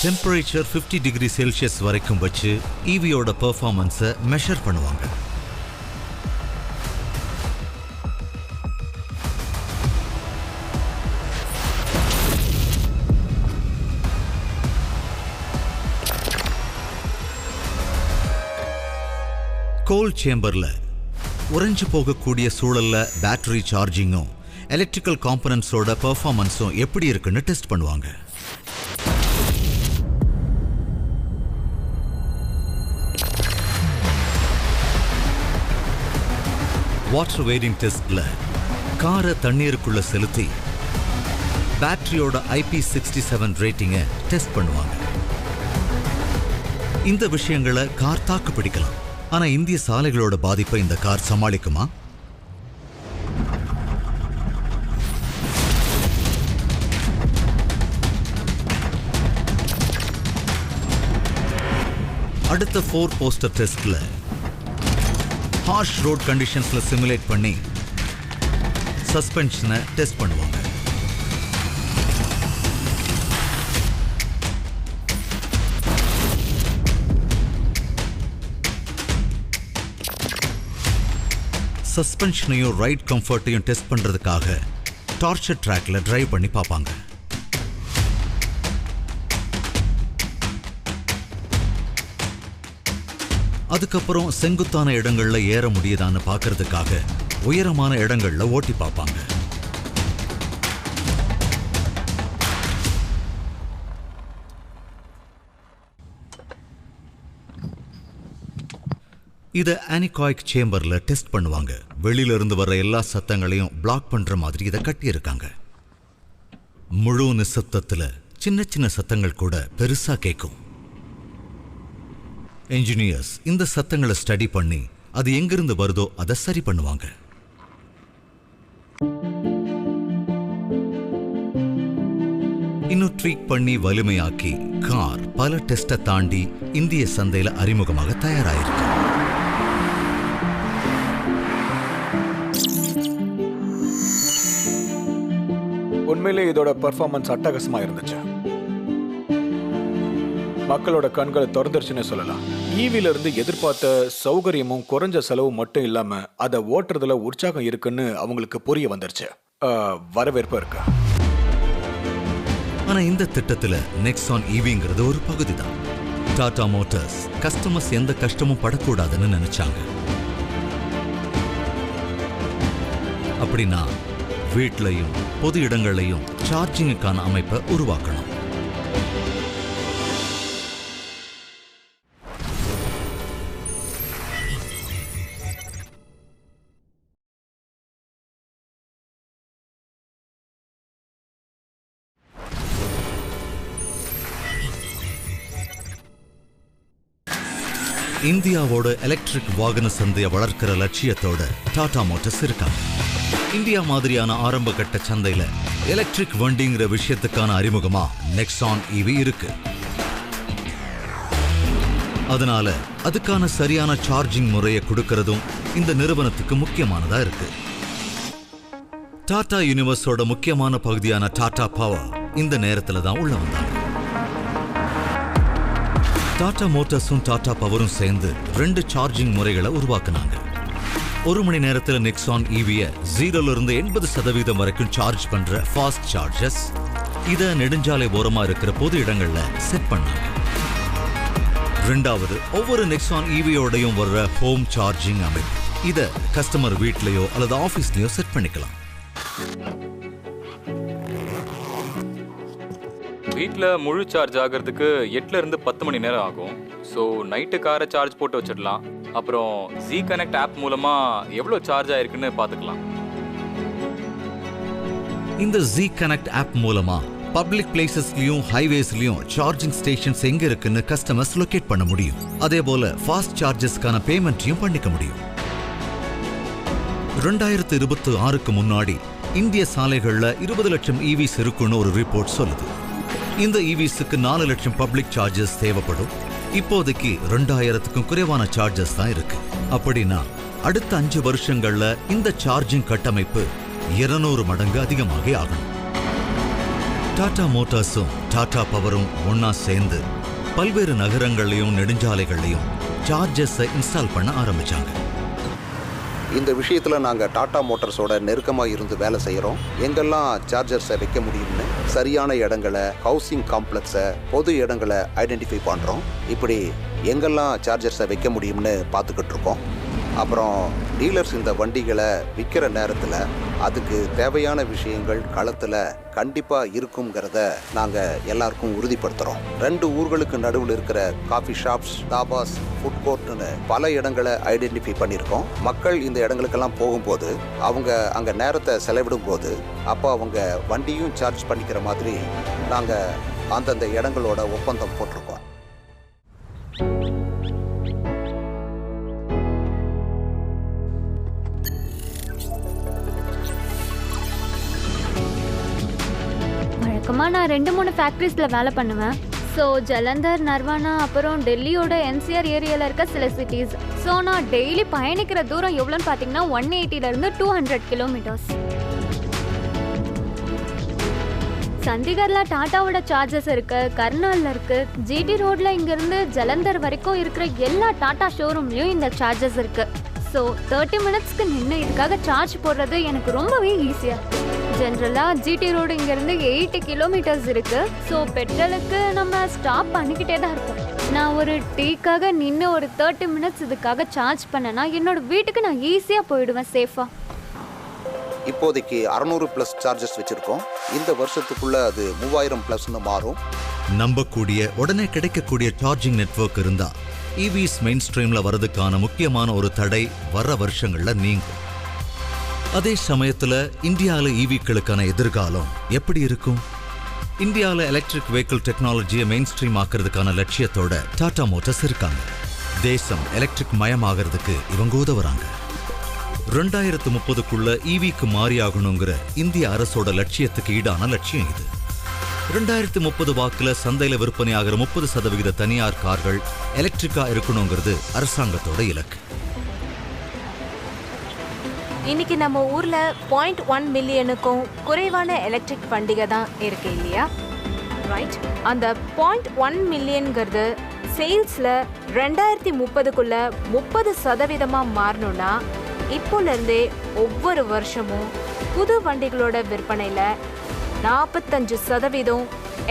டெம்பரேச்சர் 50 டிகிரி செல்சியஸ் வரைக்கும் வச்சு ஈவியோட பெர்ஃபார்மன்ஸை மெஷர் பண்ணுவாங்க. கோல்ட் சேம்பர்ல உறைஞ்சு போகக்கூடிய சூழல்ல பேட்டரி சார்ஜிங்கும் எலக்ட்ரிக்கல் காம்பனன்ட்ஸோட பெர்ஃபார்மன்ஸும் எப்படி இருக்குன்னு டெஸ்ட் பண்ணுவாங்க. வாட்டர் வெய்டிங் டெஸ்ட்ல காரை தண்ணீருக்குள்ள செலுத்தி பேட்டரியோட IP67 ரேட்டிங்கை டெஸ்ட் பண்ணுவாங்க. இந்த விஷயங்களை கார் தாக்கு பிடிக்கலாம். ஆனா இந்திய சாலைகளோட பாதிப்பை இந்த கார் சமாளிக்குமா? அடுத்த 4 போஸ்டர் டெஸ்ட்ல ஹார்ஷ் ரோட் கண்டிஷன்ஸ்ல சிமுலேட் பண்ணி சஸ்பென்ஷனை டெஸ்ட் பண்ணுவாங்க. சஸ்பென்ஷனையும் ரைட் கம்ஃபர்ட்டையும் டெஸ்ட் பண்றதுக்காக டார்ச்சர் ட்ராக்ல டிரைவ் பண்ணி பார்ப்பாங்க. அதுக்கப்புறம் செங்குத்தான இடங்கள்ல ஏற முடியுதான்னு பார்க்கறதுக்காக உயரமான இடங்கள்ல ஓட்டி பார்ப்பாங்க. இதை அனிகாய்க் சேம்பர்ல டெஸ்ட் பண்ணுவாங்க. வெளியில இருந்து வர்ற எல்லா சத்தங்களையும் பிளாக் பண்ற மாதிரி இதை கட்டியிருக்காங்க. முழு நிசப்தத்துல சின்ன சின்ன சத்தங்கள் கூட பெருசா கேட்கும். என்ஜினியர்ஸ் இந்த சத்தங்களை ஸ்டடி பண்ணி அது எங்கிருந்து வருதோ அதை சரி பண்ணுவாங்க. இன்னும் ட்ரீக் பண்ணி வலிமையாக்கி கார் பல டெஸ்ட்டை தாண்டி இந்திய சந்தையில அறிமுகமாக தயாராயிருக்கு. உண்மையிலே இதோட பெர்ஃபார்மன்ஸ் அட்டகாசமா இருந்துச்சு. மக்களோட கண்களை திறந்துருச்சுன்னு சொல்லலாம். ஈவில இருந்து எதிர்பார்த்த சௌகரியமும் குறைஞ்ச செலவு மட்டும் இல்லாம அதை ஓட்டுறதுல உற்சாகம் இருக்குன்னு அவங்களுக்கு புரிய வந்துருச்சு. வரவேற்பு இருக்கு. ஆனா இந்த திட்டத்துல நெக்ஸான் ஈவிங்கிறது ஒரு பகுதி தான். டாடா மோட்டார்ஸ் கஸ்டமர்ஸ் எந்த கஷ்டமும் படக்கூடாதுன்னு நினைச்சாங்க. அப்படின்னா வீட்லையும் பொது இடங்களையும் சார்ஜிங்குக்கான அமைப்பை உருவாக்கணும். இந்தியாவோட எலக்ட்ரிக் வாகன சந்தையை வளர்க்கிற லட்சியத்தோட டாடா மோட்டார்ஸ் இருக்காங்க. இந்தியா மாதிரியான ஆரம்ப கட்ட சந்தையில எலக்ட்ரிக் வண்டிங்கிற விஷயத்துக்கான அறிமுகமா நெக்ஸான் ஈவி இருக்கு. அதனால அதுக்கான சரியான சார்ஜிங் முறையை கொடுக்கறதும் இந்த நிறுவனத்துக்கு முக்கியமானதா இருக்கு. டாடா யூனிவர்ஸோட முக்கியமான பகுதியான டாடா பவர் இந்த நேரத்துல தான் உள்ள வந்தாங்க. டாடா மோட்டார்ஸும் டாடா பவரும் சேர்ந்து 2 சார்ஜிங் முறைகளை உருவாக்குனாங்க. 1 மணி நேரத்தில் நெக்ஸான் ஈவிய 0லிருந்து 80% வரைக்கும் சார்ஜ் பண்ற ஃபாஸ்ட் சார்ஜஸ். இதை நெடுஞ்சாலை ஓரமா இருக்கிற பொது இடங்கள்ல செட் பண்ணாங்க. 2வது, ஒவ்வொரு நெக்ஸான் ஈவியோடையும் வர்ற ஹோம் சார்ஜிங் அமைப்பு. இதை கஸ்டமர் வீட்லயோ அல்லது ஆபீஸ்லயோ செட் பண்ணிக்கலாம். வீட்டில் முழு சார்ஜ் ஆகிறதுக்கு 8லிருந்து 10 மணி நேரம் ஆகும். ஸோ நைட்டு காரை சார்ஜ் போட்டு வச்சிடலாம். அப்புறம் ஜி கனெக்ட் ஆப் மூலமாக எவ்வளோ சார்ஜ் ஆயிருக்குன்னு பார்த்துக்கலாம். இந்த ஜி கனெக்ட் ஆப் மூலமா பப்ளிக் பிளேசஸ்லயும் ஹைவேஸ்லயும் சார்ஜிங் ஸ்டேஷன்ஸ் எங்க இருக்குன்னு கஸ்டமர்ஸ் லொகேட் பண்ண முடியும். அதே போல ஃபாஸ்ட் சார்ஜஸ்க்கான பேமெண்ட்டையும் பண்ணிக்க முடியும். 2026க்கு முன்னாடி இந்திய சாலைகள்ல 20 லட்சம் ஈவிஸ் இருக்குன்னு ஒரு ரிப்போர்ட் சொல்லுது. இந்த ஈவிஸுக்கு 4 லட்சம் பப்ளிக் சார்ஜஸ் தேவைப்படும். இப்போதைக்கு 2000க்கும் குறைவான சார்ஜஸ் தான் இருக்கு. அப்படின்னா அடுத்த 5 வருஷங்கள்ல இந்த சார்ஜிங் கட்டமைப்பு 200 மடங்கு அதிகமாக ஆகும். டாடா மோட்டார்ஸும் டாடா பவரும் ஒன்னா சேர்ந்து பல்வேறு நகரங்களையும் நெடுஞ்சாலைகளையும் சார்ஜஸை இன்ஸ்டால் பண்ண ஆரம்பிச்சாங்க. இந்த விஷயத்தில் நாங்கள் டாடா மோட்டார்ஸோட நெருக்கமாக இருந்து வேலை செய்கிறோம். எங்கெல்லாம் சார்ஜர்ஸை வைக்க முடியும்னு சரியான இடங்களை, ஹவுசிங் காம்ப்ளெக்ஸை, பொது இடங்களை ஐடென்டிஃபை பண்ணுறோம். இப்படி எங்கெல்லாம் சார்ஜர்ஸை வைக்க முடியும்னு பார்த்துக்கிட்டு இருக்கோம். அப்புறம் டீலர்ஸ் இந்த வண்டிகளை விற்கிற நேரத்தில் அதுக்கு தேவையான விஷயங்கள் களத்தில் கண்டிப்பாக இருக்குங்கிறத நாங்கள் எல்லாருக்கும் உறுதிப்படுத்துகிறோம். 2 ஊர்களுக்கு நடுவில் இருக்கிற காஃபி ஷாப்ஸ், தாபாஸ், ஃபுட் கோர்ட்னு பல இடங்களை ஐடென்டிஃபை பண்ணியிருக்கோம். மக்கள் இந்த இடங்களுக்கெல்லாம் போகும்போது அவங்க அங்கே நேரத்தை செலவிடும் போது அப்போ அவங்க வண்டியும் சார்ஜ் பண்ணிக்கிற மாதிரி நாங்கள் அந்தந்த இடங்களோட ஒப்பந்தம் போட்டிருக்கோம். வழக்கமாக நான் 2-3 ஃபேக்ட்ரிஸில் வேலை பண்ணுவேன். ஸோ ஜலந்தர், நர்வானா, அப்புறம் டெல்லியோட NCR ஏரியாவில் இருக்க சில சிட்டிஸ். ஸோ நான் டெய்லி பயணிக்கிற தூரம் எவ்வளோன்னு பார்த்தீங்கன்னா 180லேருந்து 200 கிலோமீட்டர்ஸ். சண்டிகரில் டாட்டாவோட சார்ஜஸ் இருக்கு, கர்னாலில் இருக்கு, GT ரோட்ல இங்கேருந்து ஜலந்தர் வரைக்கும் இருக்கிற எல்லா டாட்டா ஷோரூம்லேயும் இந்த சார்ஜஸ் இருக்கு. ஸோ 30 மினிட்ஸ்க்கு நின்று இதுக்காக சார்ஜ் போடுறது எனக்கு ரொம்பவே ஈஸியாக. ஜென்ரலாக GT ரோடு இங்கேருந்து 80 கிலோமீட்டர்ஸ் இருக்கு. ஸோ பெட்ரோலுக்கு நம்ம ஸ்டாப் பண்ணிக்கிட்டே தான் இருக்கோம். நான் ஒரு டீக்காக நின்று ஒரு 30 மினிட்ஸ் இதுக்காக சார்ஜ் பண்ணேன்னா என்னோட வீட்டுக்கு நான் ஈஸியாக போயிடுவேன் சேஃபாக. இப்போதைக்கு 600+ சார்ஜஸ் வச்சுருக்கோம். இந்த வருஷத்துக்குள்ள அது 3000+ மாறும். நம்பக்கூடிய உடனே கிடைக்கக்கூடிய சார்ஜிங் நெட்வொர்க் இருந்தா EVs மெயின் ஸ்ட்ரீம்ல வரதுக்கான முக்கியமான ஒரு தடை வர்ற வருஷங்கள்ல நீங்கும். அதே சமயத்துல இந்தியாவில் ஈவிக்களுக்கான எதிர்காலம் எப்படி இருக்கும்? இந்தியாவில் எலக்ட்ரிக் வெஹிக்கிள் டெக்னாலஜியை மெயின் ஸ்ட்ரீம் ஆக்கிறதுக்கான லட்சியத்தோட டாடா மோட்டார்ஸ் இருக்காங்க. தேசம் எலக்ட்ரிக் மயமாகிறதுக்கு இவங்க உதவுறாங்க. 2030க்குள்ள ஈவிக்கு மாறியாகணுங்கிற இந்திய அரசோட லட்சியத்துக்கு ஈடான லட்சியம் இது. 2030 வாக்குல சந்தையில விற்பனையாகிற 30% தனியார் கார்கள் எலக்ட்ரிக்கா இருக்கணுங்கிறது அரசாங்கத்தோட இலக்கு. இன்னைக்கு நம்ம ஊர்ல 0.1 மில்லியனுக்கும் குறைவான எலக்ட்ரிக் வண்டிகை தான் இருக்கு இல்லையா? ரைட். அந்த 0.1 மில்லியன்கிறது சேல்ஸ்ல 2030க்குள்ள 30% மாறணும்னா இப்போலேருந்தே ஒவ்வொரு வருஷமும் புது வண்டிகளோட விற்பனையில 45%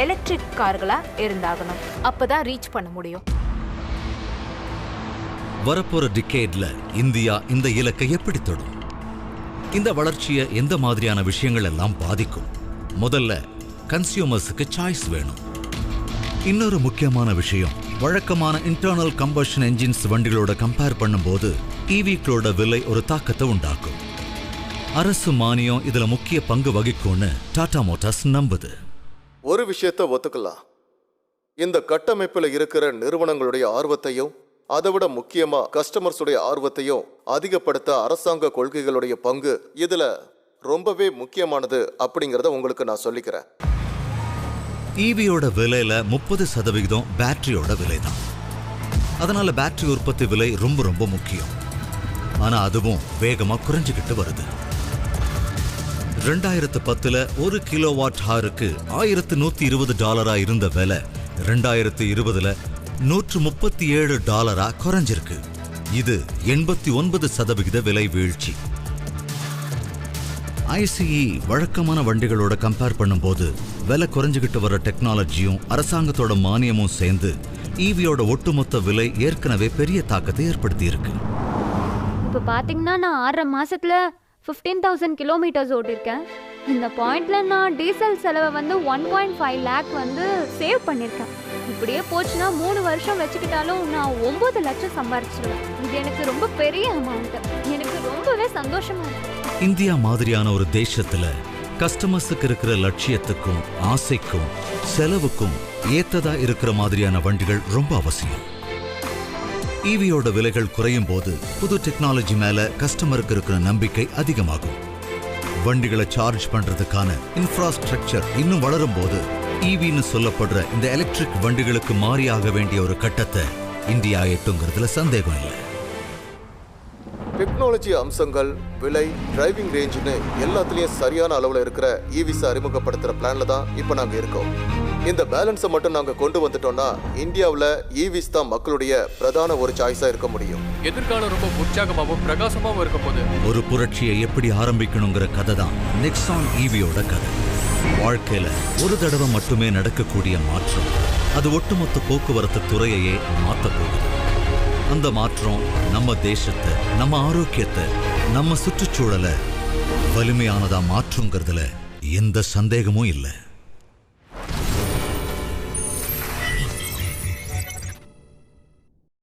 எலக்ட்ரிக் கார்களா இருந்தாகணும். அப்பதான் ரீச் பண்ண முடியும். வரப்போற டிகேட்ல இந்தியா இந்த இலக்கை எப்படி தொடும்? இந்த வளர்ச்சியை எந்த மாதிரியான விஷயங்கள் எல்லாம் பாதிக்கும்? முதல்ல கன்சியூமர்ஸுக்கு சாய்ஸ் வேணும். இன்னொரு முக்கியமான விஷயம், வழக்கமான இன்டர்னல் கம்பஷன் என்ஜின்ஸ் வண்டிகளோட கம்பேர் பண்ணும்போது ஈவிக்களோட விலை ஒரு தாக்கத்தை உண்டாக்கும். அரசு மானியம் இதுல முக்கிய பங்கு வகிக்கும்னு டாடா மோட்டார்ஸ் நம்புது. ஒரு விஷயத்தை ஒத்துக்கலாம், இந்த கட்டமைப்பில் இருக்கிற நிறுவனங்களுடைய ஆர்வத்தையும் அதை விட முக்கியமா கஸ்டமர்ஸுடைய ஆர்வத்தையும் அதிகப்படுத்த அரசாங்க கொள்கைகளுடைய பங்கு இதுல ரொம்பவே முக்கியமானது அப்படிங்கறத உங்களுக்கு நான் சொல்லிக்கிறேன். ஈவியோட விலையில 30% பேட்டரியோட விலை தான். அதனால பேட்டரி உற்பத்தி விலை ரொம்ப ரொம்ப முக்கியம். ஆனா அதுவும் வேகமா குறைஞ்சுக்கிட்டு வருது. 2010 1 கிலோவாட் ஹாருக்கு $1120 இருந்த விலை 2020 $137 குறைஞ்சிருக்கு. இது 89% விலை வீழ்ச்சி. ஐசிஇ வழக்கமான வண்டிகளோட கம்பேர் பண்ணும்போது விலை குறைஞ்சுக்கிட்டு வர டெக்னாலஜியும் அரசாங்கத்தோட மானியமும் சேர்ந்து ஈவியோட ஒட்டுமொத்த விலை ஏற்கனவே பெரிய தாக்கத்தை ஏற்படுத்தி இருக்கு. இப்போ பார்த்தீங்கன்னா நான் 6 மாசத்துல 15,000 கிலோமீட்டர்ஸ் ஓட்டிருக்கேன். இந்த பாயிண்ட்ல நான் டீசல் செலவை வந்து 1.5 லேக் வந்து சேவ் பண்ணியிருக்கேன். இப்படியே போச்சுன்னா 3 வருஷம் வச்சுக்கிட்டாலும் நான் 9 லட்சம் சம்பாரிச்சிடுவேன். இது எனக்கு ரொம்ப பெரிய அமௌண்ட். எனக்கு ரொம்பவே சந்தோஷமா இருக்கு. இந்தியா மாதிரியான ஒரு தேசத்துல கஸ்டமர்ஸுக்கு இருக்கிற லட்சியத்துக்கும் ஆசைக்கும் செலவுக்கும் ஏத்ததா இருக்கிற மாதிரியான வண்டிகள் ரொம்ப அவசியம். ஈவியோட விலைகள் குறையும் போது புது டெக்னாலஜி மேல கஸ்டமருக்கு இருக்கிற நம்பிக்கை அதிகமாகும். வண்டிகளை சார்ஜ் பண்றதுக்கான இன்ஃப்ராஸ்ட்ரக்சர் இன்னும் வளரும் போது ஈவின்னு சொல்லப்படுற இந்த எலக்ட்ரிக் வண்டிகளுக்கு மாறியாக வேண்டிய ஒரு கட்டத்தை இந்தியா எட்டுங்கிறதுல சந்தேகம் இல்லை. டெக்னாலஜி அம்சங்கள், விலை, டிரைவிங் ரேஞ்சுன்னு எல்லாத்துலயும் சரியான அளவுல இருக்கிற ஈவிஸ் அறிமுகப்படுத்துற பிளான்ல தான் இப்ப நாங்க இருக்கோம். இந்த பேலன்ஸை மட்டும் நாங்க கொண்டு வந்துட்டோம்னா இந்தியாவில் ஈவிஸ் தான் மக்களுடைய பிரதான ஒரு சாய்ஸா இருக்க முடியும். எதிர்காலம் ரொம்ப உற்சாகமாகவும் பிரகாசமாகவும் இருக்க போது ஒரு புரட்சியை எப்படி ஆரம்பிக்கணுங்கிற கதை தான் நெக்ஸான் ஈவியோட கதை. வாழ்க்கையில ஒரு தடவை மட்டுமே நடக்கக்கூடிய மாற்றம் அது ஒட்டுமொத்த போக்குவரத்து துறையையே மாற்ற போகுது. அந்த மாற்றம் நம்ம தேசத்தை, நம்ம ஆரோக்கியத்தை, நம்ம சுற்றுச்சூழலை வலிமையானதா மாற்றுங்கிறதுல எந்த சந்தேகமும் இல்லை.